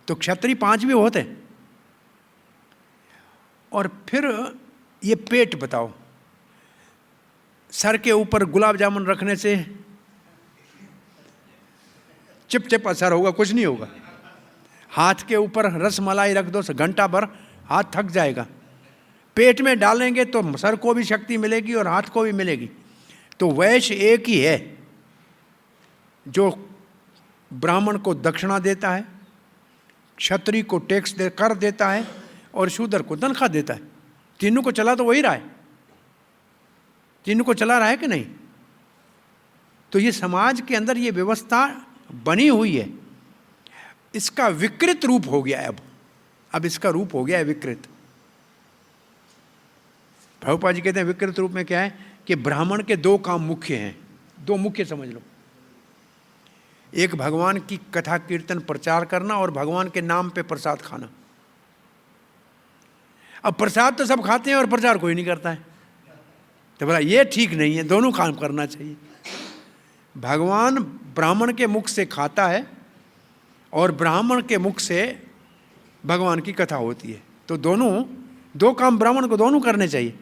तो क्षत्रिय 5 भी होते हैं। और फिर ये पेट बताओ, सर के ऊपर गुलाब जामुन रखने से चिप चिप असर होगा? कुछ नहीं होगा। हाथ के ऊपर रस मलाई रख दो, घंटा भर हाथ थक जाएगा। पेट में डालेंगे तो सर को भी शक्ति मिलेगी और हाथ को भी मिलेगी। तो वैश्य एक ही है जो ब्राह्मण को दक्षिणा देता है, क्षत्रिय को टैक्स कर देता है और शूद्र को तनख्वाह देता है। तीनों को चला तो वही रहा है। तीनों को चला रहा है कि नहीं? तो ये समाज के अंदर ये व्यवस्था बनी हुई है। इसका विकृत रूप हो गया है। अब इसका रूप हो गया है विकृत। प्रभुपाद जी कहते हैं विकृत रूप में क्या है कि ब्राह्मण के 2 काम मुख्य हैं। 2 मुख्य समझ लो। एक भगवान की कथा कीर्तन प्रचार करना और भगवान के नाम पे प्रसाद खाना। अब प्रसाद तो सब खाते हैं और प्रचार कोई नहीं करता है। तो बोला ये ठीक नहीं है, दोनों काम करना चाहिए। भगवान ब्राह्मण के मुख से खाता है और ब्राह्मण के मुख से भगवान की कथा होती है। तो दोनों 2 काम ब्राह्मण को दोनों करने चाहिए।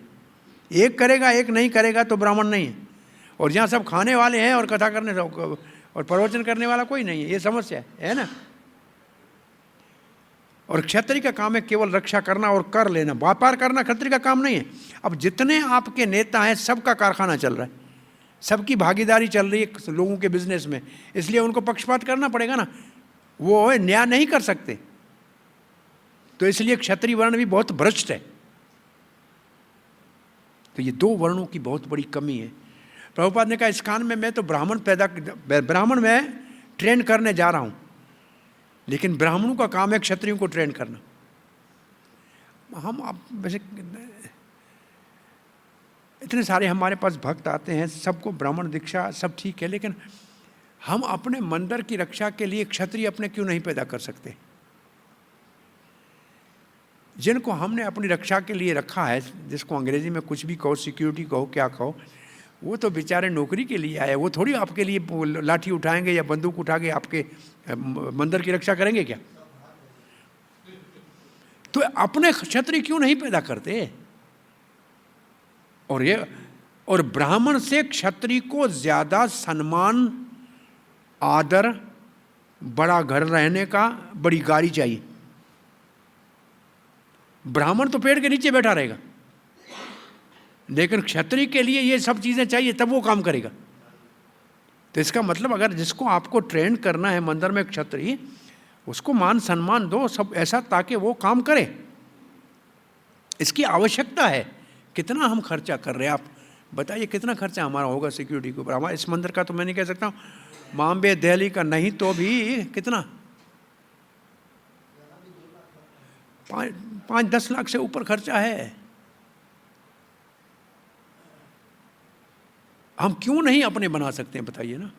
एक करेगा एक नहीं करेगा तो ब्राह्मण नहीं है। और जहाँ सब खाने वाले हैं और कथा करने और प्रवचन करने वाला कोई नहीं है, ये समस्या है ना। और क्षत्रिय का काम है केवल रक्षा करना और कर लेना। व्यापार करना क्षत्रिय का काम नहीं है। अब जितने आपके नेता हैं सबका कारखाना चल रहा है, सबकी भागीदारी चल रही है लोगों के बिजनेस में, इसलिए उनको पक्षपात करना पड़ेगा ना। वो न्याय नहीं कर सकते। तो इसलिए क्षत्रिय वर्ण भी बहुत भ्रष्ट है। तो ये 2 वर्णों की बहुत बड़ी कमी है। प्रभुपाद ने कहा इस कान में मैं तो ब्राह्मण में ट्रेन करने जा रहा हूँ, लेकिन ब्राह्मणों का काम है क्षत्रियों को ट्रेन करना। हम अब वैसे इतने सारे हमारे पास भक्त आते हैं, सबको ब्राह्मण दीक्षा सब ठीक है, लेकिन हम अपने मंदिर की रक्षा के लिए क्षत्रिय अपने क्यों नहीं पैदा कर सकते? जिनको हमने अपनी रक्षा के लिए रखा है, जिसको अंग्रेजी में कुछ भी कहो, सिक्योरिटी कहो, क्या कहो, वो तो बेचारे नौकरी के लिए आए। वो थोड़ी आपके लिए लाठी उठाएंगे या बंदूक उठा के आपके मंदिर की रक्षा करेंगे क्या? तो अपने क्षत्रिय क्यों नहीं पैदा करते? और ब्राह्मण से क्षत्रिय को ज्यादा सम्मान, आदर, बड़ा घर रहने का, बड़ी गाड़ी चाहिए। ब्राह्मण तो पेड़ के नीचे बैठा रहेगा, लेकिन क्षत्रिय के लिए ये सब चीजें चाहिए, तब वो काम करेगा। तो इसका मतलब अगर जिसको आपको ट्रेन करना है मंदिर में क्षत्रिय, उसको मान सम्मान दो सब ऐसा, ताकि वो काम करे। इसकी आवश्यकता है। कितना हम खर्चा कर रहे हैं आप बताइए, कितना खर्चा हमारा होगा सिक्योरिटी के ऊपर? हमारे इस मंदिर का तो मैं नहीं कह सकता हूँ, बॉम्बे दिल्ली का नहीं तो भी कितना 5-10 लाख से ऊपर खर्चा है। हम क्यों नहीं अपने बना सकते हैं, बताइए ना।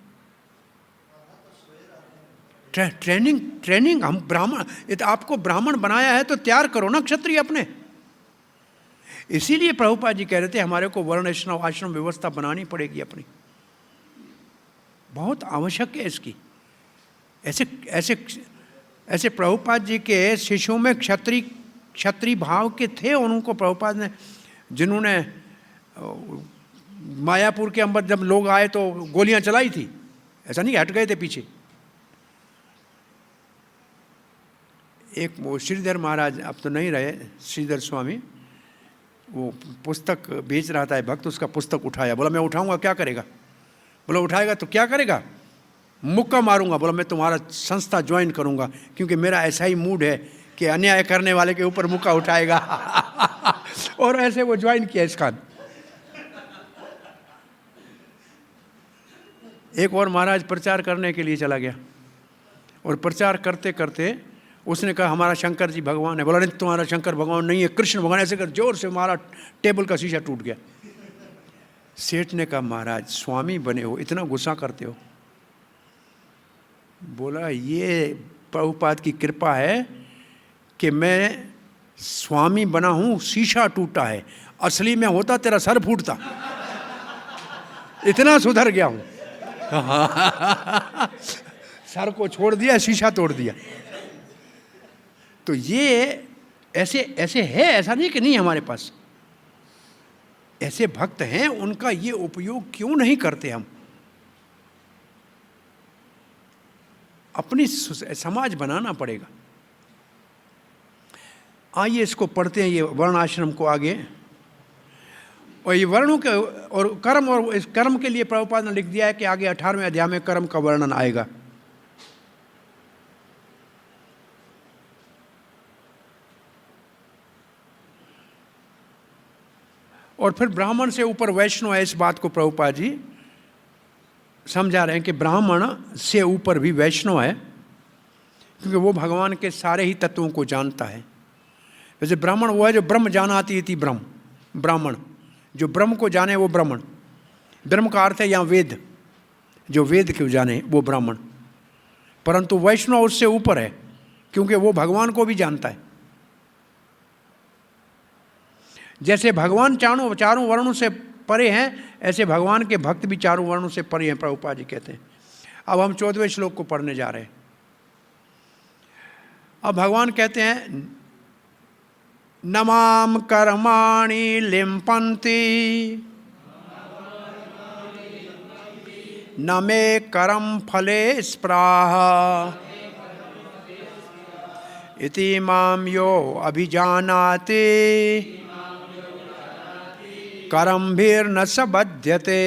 ट्रेनिंग हम ब्राह्मण, आपको ब्राह्मण बनाया है तो तैयार करो ना क्षत्रिय अपने। इसीलिए प्रभुपाद जी कह रहे थे हमारे को वर्ण आश्रम व्यवस्था बनानी पड़ेगी अपनी, बहुत आवश्यक है इसकी। ऐसे ऐसे ऐसे प्रभुपाद जी के शिष्यों में क्षत्रिय भाव के थे, और उनको प्रभुपाद ने, जिन्होंने मायापुर के अंदर जब लोग आए तो गोलियां चलाई थी, ऐसा नहीं हट गए थे पीछे। एक वो श्रीधर महाराज, अब तो नहीं रहे, श्रीधर स्वामी, वो पुस्तक बेच रहा था, भक्त उसका पुस्तक उठाया, बोला मैं उठाऊंगा, क्या करेगा? बोला उठाएगा तो क्या करेगा? मुक्का मारूंगा। बोला मैं तुम्हारा संस्था ज्वाइन करूंगा, क्योंकि मेरा ऐसा ही मूड है कि अन्याय करने वाले के ऊपर मुक्का उठाएगा। और ऐसे वो ज्वाइन किया इसका। एक और महाराज प्रचार करने के लिए चला गया, और प्रचार करते करते उसने कहा हमारा शंकर जी भगवान है। बोला नहीं, तुम्हारा शंकर भगवान नहीं है, कृष्ण भगवान। ऐसे कर जोर से हमारा टेबल का शीशा टूट गया। सेठ ने कहा महाराज स्वामी बने हो, इतना गुस्सा करते हो? बोला ये प्रभुपाद की कृपा है कि मैं स्वामी बना हूं, शीशा टूटा है, असली में होता तेरा सर फूटता। इतना सुधर गया हूं। सर को छोड़ दिया, शीशा तोड़ दिया। तो ये ऐसे ऐसे है, ऐसा नहीं कि नहीं हमारे पास ऐसे भक्त हैं, उनका ये उपयोग क्यों नहीं करते हम? अपनी समाज बनाना पड़ेगा। आइए इसको पढ़ते हैं, ये वर्ण आश्रम को आगे। और ये वर्णों के और कर्म, और इस कर्म के लिए प्रभुपाद ने लिख दिया है कि आगे 18वें अध्याय में कर्म का वर्णन आएगा। और फिर ब्राह्मण से ऊपर वैष्णव है, इस बात को प्रभुपाद जी समझा रहे हैं कि ब्राह्मण से ऊपर भी वैष्णव है, क्योंकि वो भगवान के सारे ही तत्वों को जानता है। वैसे ब्राह्मण वो है जो ब्रह्म जानाति इति ब्रह्म, ब्राह्मण जो ब्रह्म को जाने वो ब्राह्मण। ब्रह्म का अर्थ है यहाँ वेद, जो वेद को जाने वो ब्राह्मण। परंतु वैष्णव उससे ऊपर है, क्योंकि वो भगवान को भी जानता है। जैसे भगवान चारों वर्णों से परे हैं, ऐसे भगवान के भक्त भी चारों वर्णों से परे हैं, प्रभुपाद जी कहते हैं। अब हम 14वें श्लोक को पढ़ने जा रहे हैं। अब भगवान कहते हैं न माम कर्माणि लिम्पन्ति न मे कर्म फले स्पृहा इति माम यो अभिजानाति कर्मभिर्न स बध्यते।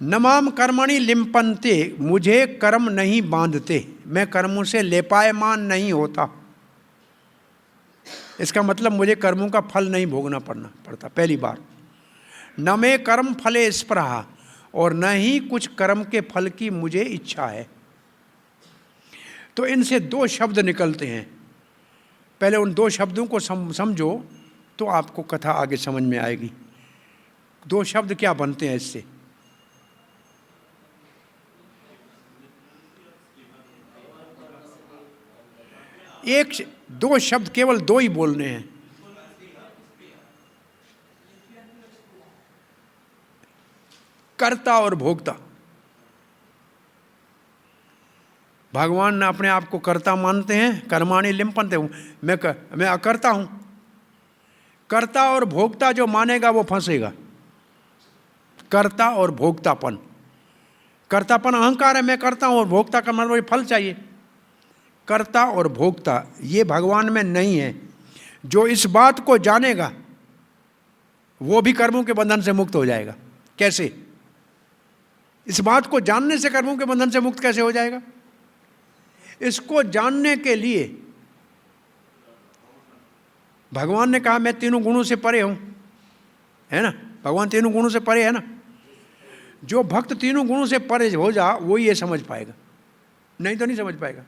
न माम कर्मणि लिम्पन्ते, मुझे कर्म नहीं बांधते, मैं कर्मों से लेपायमान नहीं होता। इसका मतलब मुझे कर्मों का फल नहीं भोगना पड़ता, पहली बार। न मे कर्म फले स्पृहा, और न ही कुछ कर्म के फल की मुझे इच्छा है। तो इनसे दो शब्द निकलते हैं, पहले उन दो शब्दों को समझो तो आपको कथा आगे समझ में आएगी। दो शब्द क्या बनते हैं इससे? दो शब्द केवल दो ही बोलने हैं। कर्ता और भोक्ता। भगवान ने अपने आप को कर्ता मानते हैं, कर्माणि लिम्पन्ते हूं, मैं अकर्ता हूं। कर्ता और भोक्ता जो मानेगा वो फंसेगा। कर्ता और भोक्तापन, कर्तापन अहंकार है, मैं करता हूं, और भोक्ता का मतलब फल चाहिए। कर्ता और भोक्ता ये भगवान में नहीं है। जो इस बात को जानेगा वो भी कर्मों के बंधन से मुक्त हो जाएगा। कैसे? इस बात को जानने से कर्मों के बंधन से मुक्त कैसे हो जाएगा? इसको जानने के लिए भगवान ने कहा मैं तीनों गुणों से परे हूं, है ना? भगवान तीनों गुणों से परे है ना। जो भक्त तीनों गुणों से परे हो जा वो ये समझ पाएगा, नहीं तो नहीं समझ पाएगा।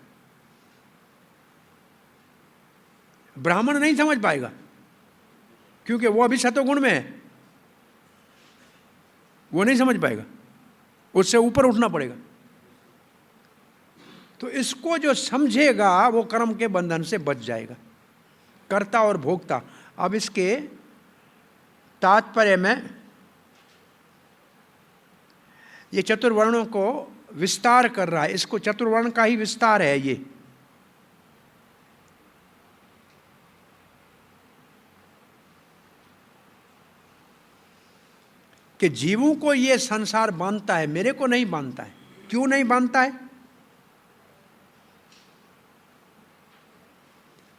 ब्राह्मण नहीं समझ पाएगा, क्योंकि वो अभी सतोगुण में है। वो नहीं समझ पाएगा, उससे ऊपर उठना पड़ेगा। तो इसको जो समझेगा वो कर्म के बंधन से बच जाएगा। कर्ता और भोक्ता, अब इसके तात्पर्य में ये चतुर्वर्णों को विस्तार कर रहा है। इसको चतुर्वर्ण का ही विस्तार है ये। कि जीवों को ये संसार बांधता है, मेरे को नहीं बांधता है। क्यों नहीं बांधता है?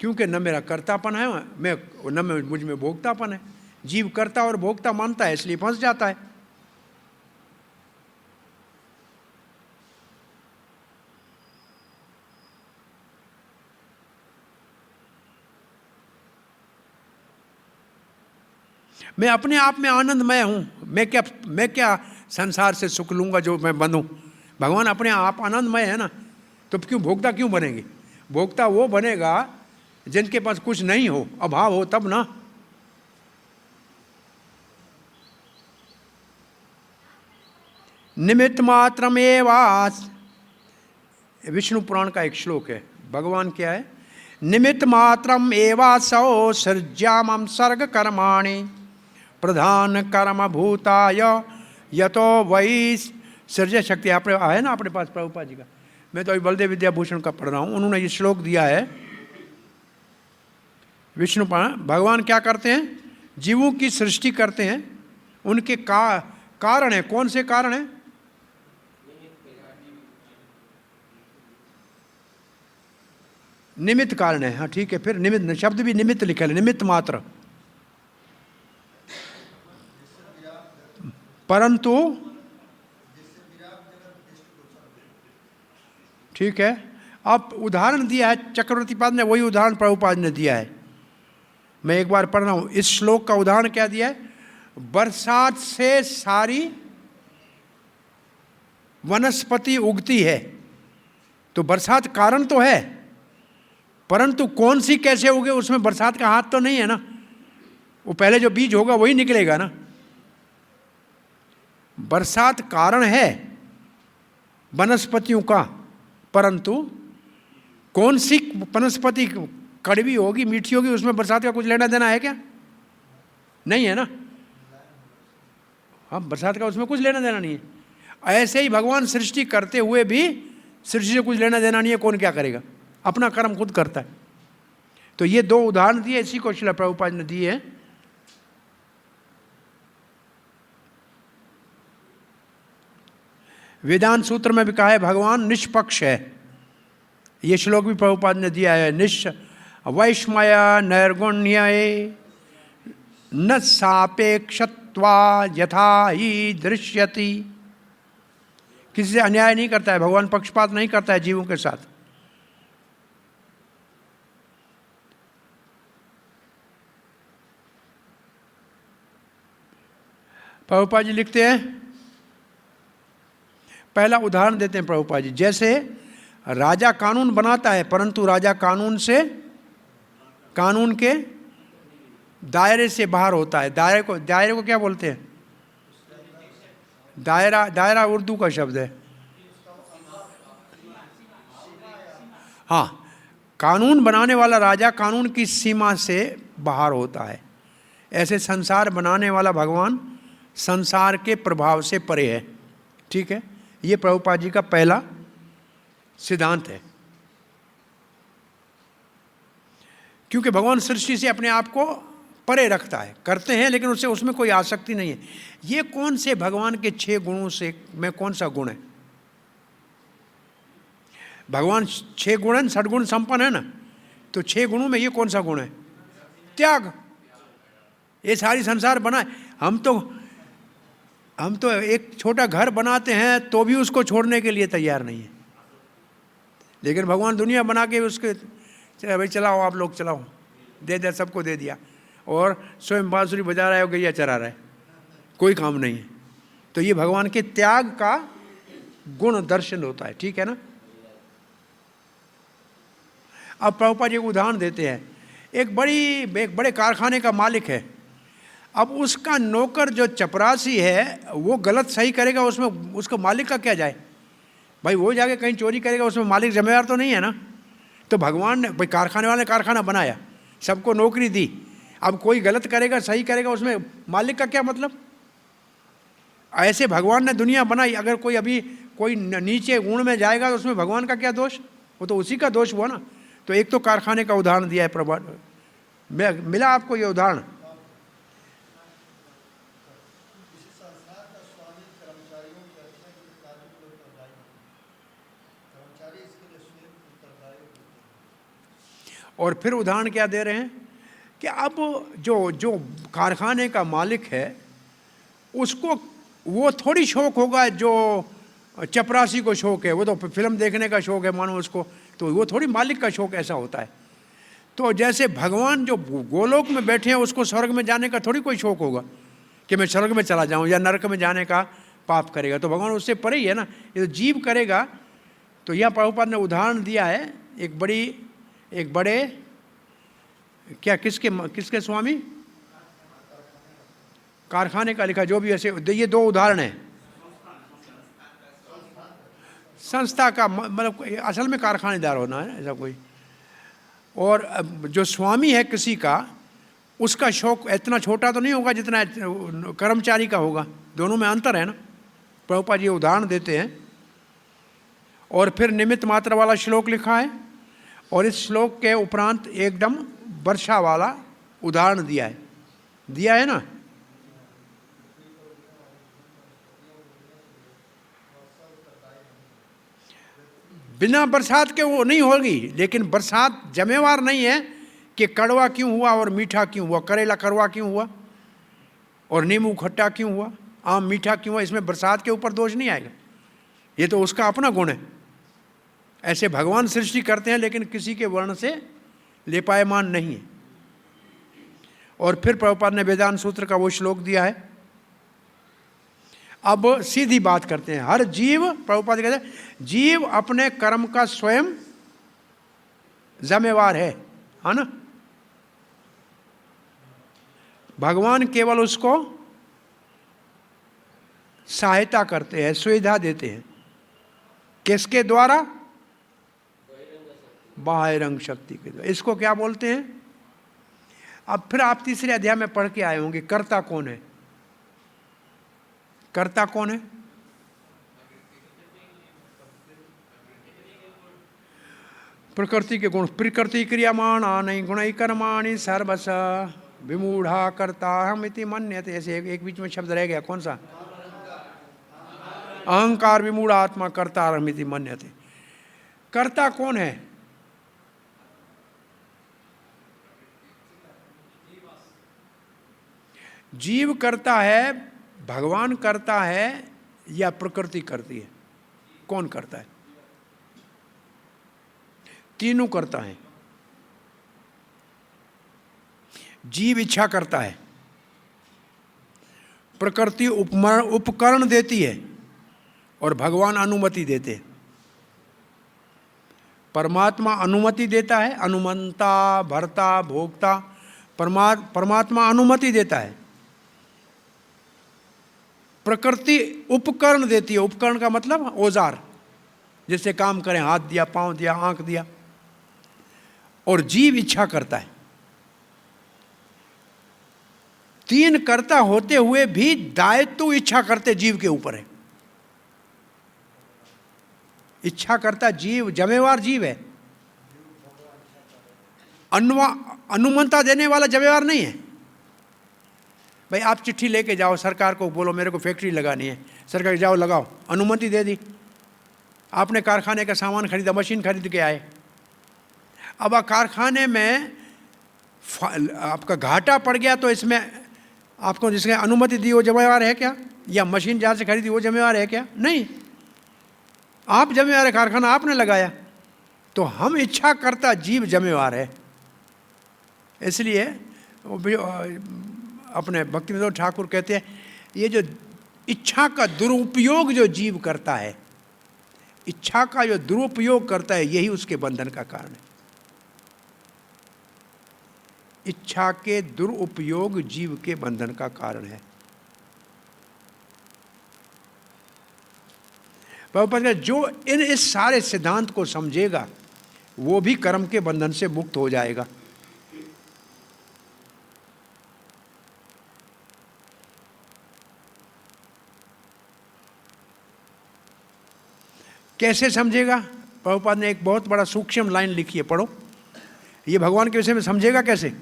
क्योंकि न मेरा कर्तापन है, न मुझ में भोक्तापन है। जीव कर्ता और भोक्ता मानता है, इसलिए फंस जाता है। मैं अपने आप में आनंदमय हूं, मैं क्या संसार से सुख लूंगा जो मैं बंधूं? भगवान अपने आप आनंदमय है ना, तो क्यों भोक्ता क्यों बनेंगे? भोक्ता वो बनेगा जिनके पास कुछ नहीं हो, अभाव हो, तब ना। निमित्त मात्रमेवास, विष्णु पुराण का एक श्लोक है। भगवान क्या है? निमित्त मात्रम एवासौ सृज्यामं सर्ग कर्माणि प्रधान कर्म भूताय यतो वही सृजय शक्ति। आपने है ना अपने पास प्रभुपाद जी का, मैं तो अभी बलदेव विद्याभूषण का पढ़ रहा हूँ, उन्होंने ये श्लोक दिया है। विष्णु भगवान क्या करते हैं? जीवों की सृष्टि करते हैं। उनके कारण है। कौन से कारण है? निमित्त कारण है। हाँ ठीक है, फिर निमित्त शब्द भी निमित्त लिखा है, निमित्त मात्र। परंतु ठीक है, अब उदाहरण दिया है चक्रवर्ती पाद ने, वही उदाहरण प्रभुपाद ने दिया है। मैं एक बार पढ़ रहा हूं। इस श्लोक का उदाहरण क्या दिया है? बरसात से सारी वनस्पति उगती है, तो बरसात कारण तो है, परंतु कौन सी कैसे उगे उसमें बरसात का हाथ तो नहीं है ना। वो पहले जो बीज होगा वही निकलेगा ना। बरसात कारण है वनस्पतियों का, परंतु कौन सी वनस्पति कड़वी होगी मीठी होगी उसमें बरसात का कुछ लेना देना है क्या? नहीं है ना। हाँ, बरसात का उसमें कुछ लेना देना नहीं है। ऐसे ही भगवान सृष्टि करते हुए भी सृष्टि से कुछ लेना देना नहीं है। कौन क्या करेगा? अपना कर्म खुद करता है। तो ये दो उदाहरण दिए, इसी को श्रील प्रभुपाद ने दिए हैं। वेदांत सूत्र में भी कहा है भगवान निष्पक्ष है। ये श्लोक भी प्रभुपाद ने दिया है। वैष्मय नैर्गुण्य न सापेक्षत्वा यथा ही दृश्यति। किसी से अन्याय नहीं करता है भगवान, पक्षपात नहीं करता है जीवों के साथ। प्रभुपाद जी लिखते हैं, पहला उदाहरण देते हैं प्रभुपाद जी। जैसे राजा कानून बनाता है, परंतु राजा कानून के दायरे से बाहर होता है। दायरे को क्या बोलते हैं? दायरा उर्दू का शब्द है। हाँ, कानून बनाने वाला राजा कानून की सीमा से बाहर होता है। ऐसे संसार बनाने वाला भगवान संसार के प्रभाव से परे है। ठीक है, ये प्रभुपाद जी का पहला सिद्धांत है। क्योंकि भगवान सृष्टि से अपने आप को परे रखता है। करते हैं लेकिन उसमें कोई आसक्ति नहीं है। ये कौन से भगवान के 6 गुणों से में कौन सा गुण है? भगवान 6 गुण है, सद्गुण संपन्न है ना। तो 6 गुणों में ये कौन सा गुण है? त्याग। ये सारी संसार बनाए। हम तो एक छोटा घर बनाते हैं तो भी उसको छोड़ने के लिए तैयार नहीं है। लेकिन भगवान दुनिया बना के उसके भाई चलाओ, आप लोग चलाओ, दे सबको दे दिया, और स्वयं बांसुरी बजा रहा है और गैया चरा रहा है, कोई काम नहीं है। तो ये भगवान के त्याग का गुण दर्शन होता है। ठीक है ना। अब प्रभुपाद जी को उदाहरण देते हैं। एक बड़े कारखाने का मालिक है। अब उसका नौकर जो चपरासी है वो गलत सही करेगा, उसमें उसको मालिक का क्या जाए? भाई वो जाके कहीं चोरी करेगा, उसमें मालिक जिम्मेदार तो नहीं है ना। तो भगवान ने, भाई कारखाने वाले ने कारखाना बनाया, सबको नौकरी दी, अब कोई गलत करेगा सही करेगा, उसमें मालिक का क्या मतलब? ऐसे भगवान ने दुनिया बनाई, अगर कोई अभी कोई नीचे गुण में जाएगा तो उसमें भगवान का क्या दोष? वो तो उसी का दोष हुआ ना। तो एक तो कारखाने का उदाहरण दिया है प्रभा, मिला आपको ये उदाहरण? और फिर उदाहरण क्या दे रहे हैं कि अब जो जो कारखाने का मालिक है उसको वो थोड़ी शौक होगा जो चपरासी को शौक है, वो तो फिल्म देखने का शौक है मानो उसको, तो वो थोड़ी मालिक का शौक ऐसा होता है। तो जैसे भगवान जो गोलोक में बैठे हैं उसको स्वर्ग में जाने का थोड़ी कोई शौक होगा कि मैं स्वर्ग में चला जाऊं, या नरक में जाने का पाप करेगा, तो भगवान उससे परे ही है ना। ये तो जीव करेगा। तो यह प्रभुपाद ने उदाहरण दिया है एक बड़े क्या किसके स्वामी? कारखाने का लिखा, जो भी ऐसे, ये दो उदाहरण हैं। संस्था का मतलब असल में कारखानेदार होना है ऐसा कोई, और जो स्वामी है किसी का, उसका शौक इतना छोटा तो नहीं होगा जितना कर्मचारी का होगा, दोनों में अंतर है ना। प्रभुपाद ये उदाहरण देते हैं। और फिर निमित्त मात्र वाला श्लोक लिखा है, और इस श्लोक के उपरांत एकदम वर्षा वाला उदाहरण दिया है ना। बिना बरसात के वो नहीं होगी, लेकिन बरसात जमेवार नहीं है कि कड़वा क्यों हुआ और मीठा क्यों हुआ, करेला कड़वा क्यों हुआ और नींबू खट्टा क्यों हुआ, आम मीठा क्यों हुआ, इसमें बरसात के ऊपर दोष नहीं आएगा। ये तो उसका अपना गुण है। ऐसे भगवान सृष्टि करते हैं लेकिन किसी के वर्ण से लेपायमान नहीं है। और फिर प्रभुपाद ने वेदांत सूत्र का वो श्लोक दिया है। अब सीधी बात करते हैं, हर जीव, प्रभुपाद कहते हैं जीव अपने कर्म का स्वयं जिम्मेवार है ना। भगवान केवल उसको सहायता करते हैं, सुविधा देते हैं। किसके द्वारा? बाह्यरंग शक्ति के द्वारा। इसको क्या बोलते हैं? अब फिर आप तीसरे अध्याय में पढ़ के आए होंगे, कर्ता कौन है? कर्ता कौन है? प्रकृति के गुण। प्रकृति क्रियमाणानि गुणैः कर्माणि सर्वश विमूढ़ा कर्ता हम इति मन्यते। ऐसे एक बीच में शब्द रह गया, कौन सा? अहंकार विमूढ़ आत्मा कर्ता हम इति मन्यते। कर्ता कौन है? जीव करता है, भगवान करता है, या प्रकृति करती है? कौन करता है? तीनों करता है। जीव इच्छा करता है, प्रकृति उपकरण देती है, और भगवान अनुमति देते हैं। परमात्मा अनुमति देता है, अनुमंता, भर्ता, भोक्ता। परमात्मा अनुमति देता है, प्रकृति उपकरण देती है। उपकरण का मतलब औजार, जिससे काम करें, हाथ दिया, पांव दिया, आंख दिया। और जीव इच्छा करता है। तीन कर्ता होते हुए भी दायित्व इच्छा करते जीव के ऊपर है। इच्छा करता जीव, जिम्मेवार जीव है। अनुमंता देने वाला जिम्मेवार नहीं है। भाई आप चिट्ठी लेके जाओ सरकार को, बोलो मेरे को फैक्ट्री लगानी है, सरकार जाओ लगाओ, अनुमति दे दी। आपने कारखाने का सामान खरीदा, मशीन खरीद के आए। अब कारखाने में आपका घाटा पड़ गया तो इसमें आपको जिसने अनुमति दी वो जिम्मेवार है क्या? या मशीन जहाँ से खरीदी वो जिम्मेवार है क्या? नहीं, आप जिम्मेवार है, कारखाना आपने लगाया। तो हम इच्छा करता जीव जिम्मेवार है। इसलिए अपने भक्तिविनोद ठाकुर कहते हैं ये जो इच्छा का दुरुपयोग जो जीव करता है, इच्छा का जो दुरुपयोग करता है, यही उसके बंधन का कारण है। इच्छा के दुरुपयोग जीव के बंधन का कारण है। प्रभुपाद जो इस सारे सिद्धांत को समझेगा वो भी कर्म के बंधन से मुक्त हो जाएगा। कैसे समझेगा? प्रभुपाद ने एक बहुत बड़ा सूक्ष्म लाइन लिखी है, पढ़ो। ये भगवान के विषय में समझेगा कैसे?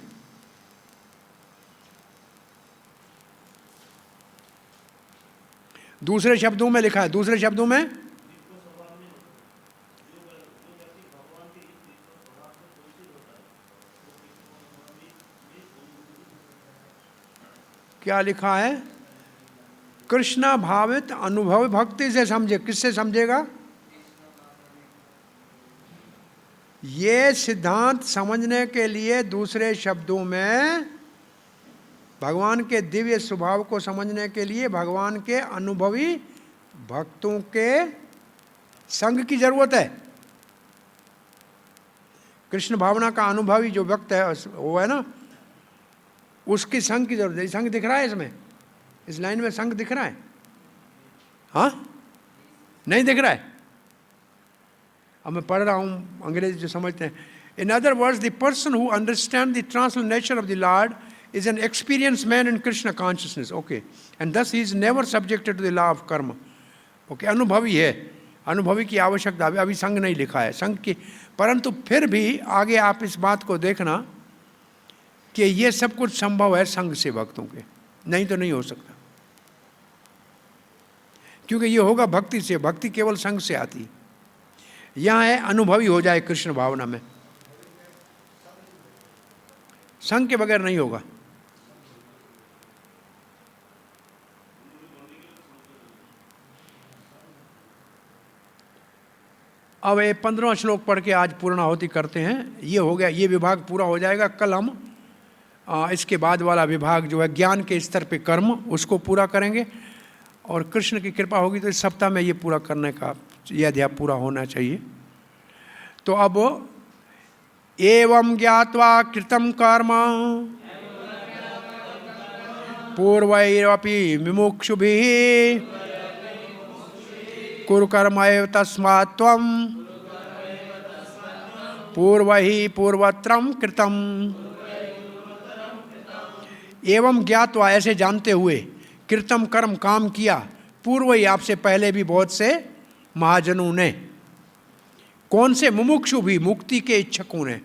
दूसरे शब्दों में लिखा है, दूसरे शब्दों में क्या लिखा है? कृष्णा भावित अनुभव भक्ति से समझे। किससे समझेगा? ये सिद्धांत समझने के लिए दूसरे शब्दों में भगवान के दिव्य स्वभाव को समझने के लिए भगवान के अनुभवी भक्तों के संग की जरूरत है। कृष्ण भावना का अनुभवी जो भक्त है वो है ना, उसकी संग की जरूरत है। संग दिख रहा है इसमें, इस लाइन में संग दिख रहा है? हाँ, नहीं दिख रहा है? अब मैं पढ़ रहा हूँ, अंग्रेजी जो समझते हैं। In other words, the person who understand the transcendent nature of the Lord is an experienced man in Krishna consciousness, okay, and thus he is never subjected to the law of karma, okay। अनुभवी है, अनुभवी की आवश्यकता अभी संग नहीं लिखा है, संग की, परंतु फिर भी आगे आप इस बात को देखना कि ये सब कुछ संभव है संग से भक्तों के, नहीं तो नहीं हो सकता, क्योंकि ये होगा भक्ति से। भक्ति केवल संग से आती। यहाँ है अनुभवी हो जाए कृष्ण भावना में, संग के बगैर नहीं होगा। अब ये 15वां श्लोक पढ़ के आज पूर्णाहुति करते हैं। ये हो गया, ये विभाग पूरा हो जाएगा। कल हम इसके बाद वाला विभाग जो है ज्ञान के स्तर पे कर्म, उसको पूरा करेंगे, और कृष्ण की कृपा होगी तो इस सप्ताह में ये पूरा करने का यह अध्याय पूरा होना चाहिए। तो अब एवं ज्ञात्वा कृतं कर्म पूर्वैरपि मुमुक्षुभिः कुरु कर्म एव तस्मात् त्वं पूर्वहि पूर्वत्रं कृतं। एवं ज्ञात्वा, ऐसे जानते हुए, कृतम कर्म, काम किया, पूर्व ही, आपसे पहले भी बहुत से महाजनों ने। कौन से? मुमुक्षु भी, मुक्ति के इच्छकों ने।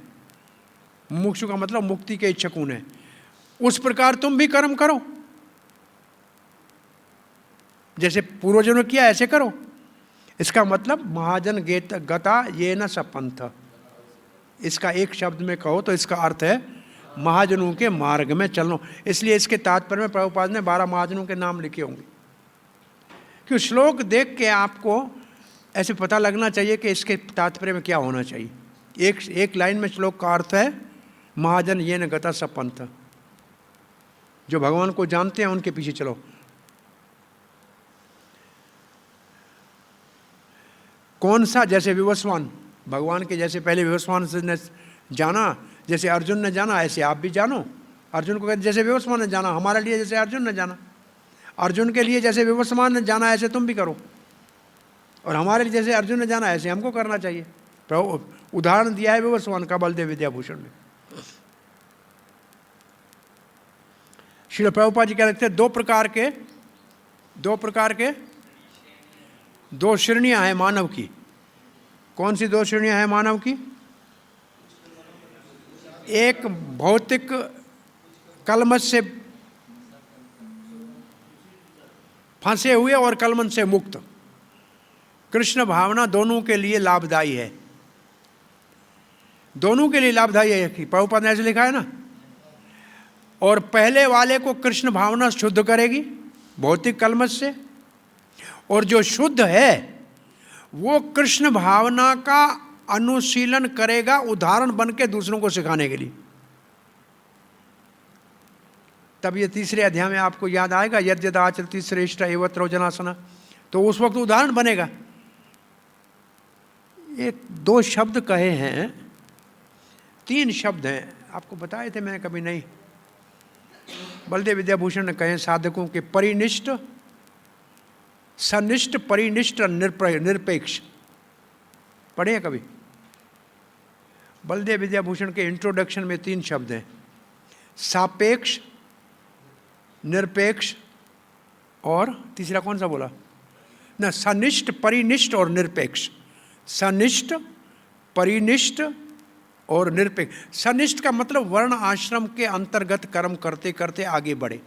मुमुक्षु का मतलब मुक्ति के इच्छकों ने। उस प्रकार तुम भी कर्म करो, जैसे पूर्वजों ने किया ऐसे करो। इसका मतलब महाजन गता ये न सपंथ। इसका एक शब्द में कहो तो इसका अर्थ है महाजनों के मार्ग में चलना। इसलिए इसके तात्पर्य में प्रभुपाद ने 12 महाजनों के नाम लिखे होंगे, क्योंकि श्लोक देख के आपको ऐसे पता लगना चाहिए कि इसके तात्पर्य में क्या होना चाहिए। एक लाइन में श्लोक का अर्थ है महाजन ये न गता सपंथ। जो भगवान को जानते हैं उनके पीछे चलो। कौन सा? जैसे विवस्वान, भगवान के जैसे पहले विवस्वान ने जाना, जैसे अर्जुन ने जाना, ऐसे आप भी जानो। अर्जुन को कहते जैसे विवस्वान ने जाना हमारे लिए, जैसे अर्जुन ने जाना। अर्जुन के लिए जैसे विवस्वान ने जाना ऐसे तुम भी करो, और हमारे लिए जैसे अर्जुन ने जाना ऐसे हमको करना चाहिए। उदाहरण दिया है विवस्वान का बलदेव विद्याभूषण ने। श्रील प्रभुपाद जी क्या लिखते हैं? दो श्रेणियां हैं मानव की। कौन सी 2 श्रेणियां हैं मानव की? एक भौतिक कलमश से फंसे हुए और कलमश से मुक्त। कृष्ण भावना दोनों के लिए लाभदायी है, दोनों के लिए लाभदायी है। प्रभुपाद ने ऐसे लिखा है ना। और पहले वाले को कृष्ण भावना शुद्ध करेगी भौतिक कलमश से, और जो शुद्ध है वो कृष्ण भावना का अनुशीलन करेगा, उदाहरण बन के दूसरों को सिखाने के लिए। तब ये तीसरे अध्याय में आपको याद आएगा यद्यद आचरति श्रेष्ठ एवत्र जनासना, तो उस वक्त उदाहरण बनेगा। 1-2 शब्द कहे हैं, 3 शब्द हैं आपको बताए थे मैंने कभी नहीं। बलदेव विद्याभूषण ने कहे साधकों के परिनिष्ठ, सनिष्ठ, परिनिष्ठ और निरपेक्ष। पढ़े हैं कभी? बलदेव विद्याभूषण के इंट्रोडक्शन में 3 शब्द हैं, सापेक्ष, निरपेक्ष और तीसरा कौन सा बोला ना? सनिष्ठ, परिनिष्ठ और निरपेक्ष। सनिष्ठ, परिनिष्ठ और निरपेक्ष। सनिष्ठ का मतलब वर्ण आश्रम के अंतर्गत कर्म करते करते आगे बढ़े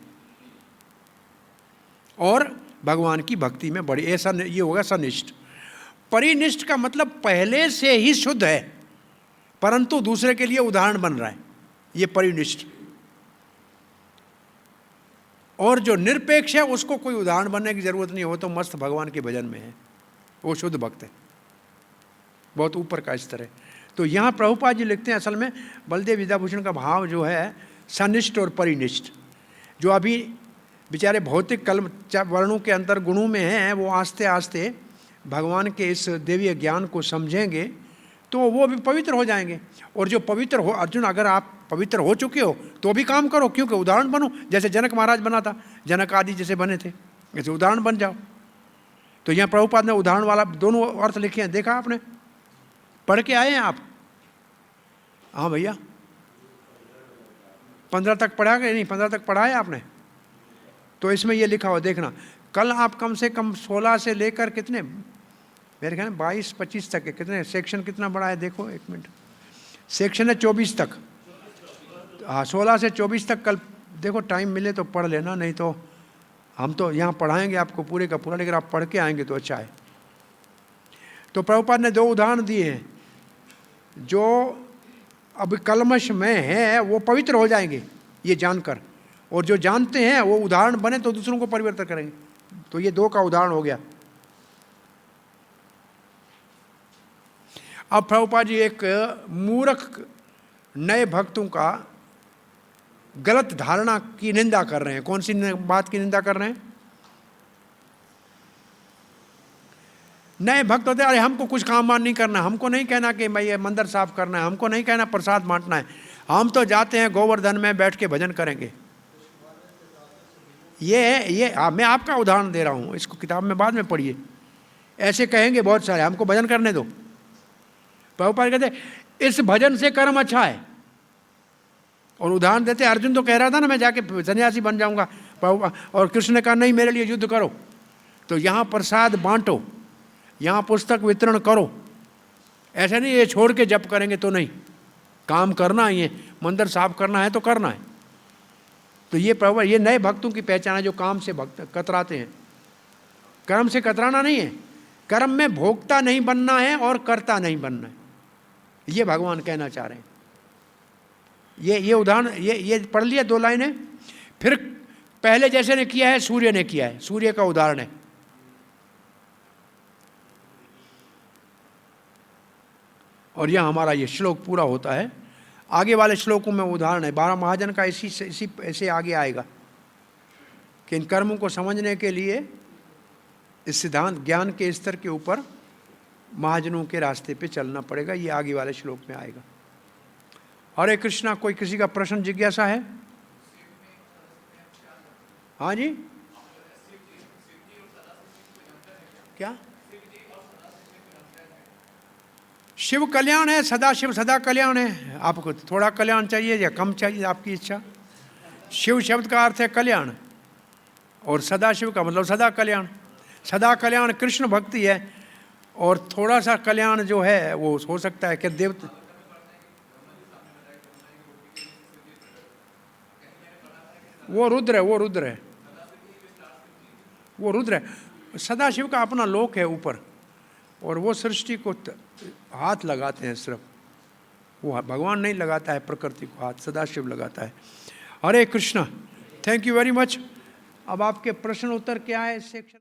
और भगवान की भक्ति में बढ़े, ऐसा ये होगा सनिष्ठ। परिनिष्ठ का मतलब पहले से ही शुद्ध है परंतु दूसरे के लिए उदाहरण बन रहा है, ये परिनिष्ठ। और जो निरपेक्ष है उसको कोई उदाहरण बनने की जरूरत नहीं, हो तो मस्त भगवान के भजन में है, वो शुद्ध भक्त है, बहुत ऊपर का स्तर है। तो यहाँ प्रभुपाद जी लिखते हैं असल में बलदेव विद्याभूषण का भाव जो है सनिष्ठ और परिनिष्ठ। जो अभी बेचारे भौतिक कल्म वर्णों के अंतर गुणों में हैं, वो आस्ते आस्ते भगवान के इस देवीय ज्ञान को समझेंगे तो वो भी पवित्र हो जाएंगे। और जो पवित्र हो, अर्जुन अगर आप पवित्र हो चुके हो तो भी काम करो, क्योंकि उदाहरण बनो, जैसे जनक महाराज बना था, जनक आदि जैसे बने थे, ऐसे उदाहरण बन जाओ। तो यहाँ प्रभुपाद ने उदाहरण वाला दोनों अर्थ लिखे हैं, देखा आपने? पढ़ के आए हैं आप? हाँ भैया, 15 तक पढ़ा गए? नहीं, 15 तक पढ़ा है आपने? तो इसमें ये लिखा हुआ देखना, कल आप कम से कम 16 से लेकर कितने, मेरे ख्याल 22-25 तक है, कितने सेक्शन, कितना बड़ा है देखो, एक मिनट, सेक्शन है 24 तक। हाँ, 16 से 24 तक कल देखो, टाइम मिले तो पढ़ लेना, नहीं तो हम तो यहाँ पढ़ाएंगे आपको पूरे का पूरा, लेकिन आप पढ़ के आएंगे तो अच्छा है। तो प्रभुपाद ने 2 उदाहरण दिए हैं, जो अब कलमश में है वो पवित्र हो जाएंगे ये जानकर, और जो जानते हैं वो उदाहरण बने तो दूसरों को परिवर्तन करेंगे। तो ये 2 का उदाहरण हो गया। अब प्रभुपाद जी एक मूर्ख नए भक्तों का गलत धारणा की निंदा कर रहे हैं। कौन सी बात की निंदा कर रहे हैं? नए भक्त होते हैं, अरे हमको कुछ काम वाम नहीं करना, हमको नहीं कहना कि मैं ये मंदिर साफ करना है, हमको नहीं कहना प्रसाद बांटना है, हम तो जाते हैं गोवर्धन में बैठ के भजन करेंगे। ये मैं आपका उदाहरण दे रहा हूँ, इसको किताब में बाद में पढ़िए। ऐसे कहेंगे बहुत सारे, हमको भजन करने दो। प्रभुपाद कहते इस भजन से कर्म अच्छा है, और उदाहरण देते अर्जुन तो कह रहा था ना मैं जाके सन्यासी बन जाऊंगा, और कृष्ण ने कहा नहीं मेरे लिए युद्ध करो। तो यहाँ प्रसाद बांटो, यहाँ पुस्तक वितरण करो, ऐसा नहीं ये छोड़ के जप करेंगे तो नहीं, काम करना है, ये मंदिर साफ करना है तो करना है। तो ये प्रभु, ये नए भक्तों की पहचान है जो काम से भक्त कतराते हैं। कर्म से कतराना नहीं है, कर्म में भोक्ता नहीं बनना है और कर्ता नहीं बनना है, ये भगवान कहना चाह रहे हैं। ये उदाहरण ये पढ़ लिया 2 लाइनें। फिर पहले जैसे ने किया है सूर्य ने किया है, सूर्य का उदाहरण है। और यह हमारा ये श्लोक पूरा होता है। आगे वाले श्लोकों में उदाहरण है 12 महाजन का, इसी ऐसे आगे आएगा कि इन कर्मों को समझने के लिए इस सिद्धांत ज्ञान के स्तर के ऊपर महाजनों के रास्ते पे चलना पड़ेगा। ये आगे वाले श्लोक में आएगा। हरे कृष्णा। कोई किसी का प्रश्न जिज्ञासा है? हाँ जी, क्या? शिव कल्याण है, सदा शिव सदा कल्याण है। आपको थोड़ा कल्याण चाहिए या कम चाहिए, आपकी इच्छा। शिव शब्द का अर्थ है कल्याण, और सदा शिव का मतलब सदा कल्याण। सदा कल्याण कृष्ण भक्ति है, और थोड़ा सा कल्याण जो है वो हो सकता है कि देवता, वो रुद्र है, वो रुद्र है, वो रुद्र है। सदाशिव का अपना लोक है ऊपर, और वो सृष्टि को हाथ लगाते हैं सिर्फ, वो भगवान नहीं लगाता है प्रकृति को हाथ, सदाशिव लगाता है। Hare Krishna. Thank you very much. अब आपके प्रश्न उत्तर क्या है सेक्शन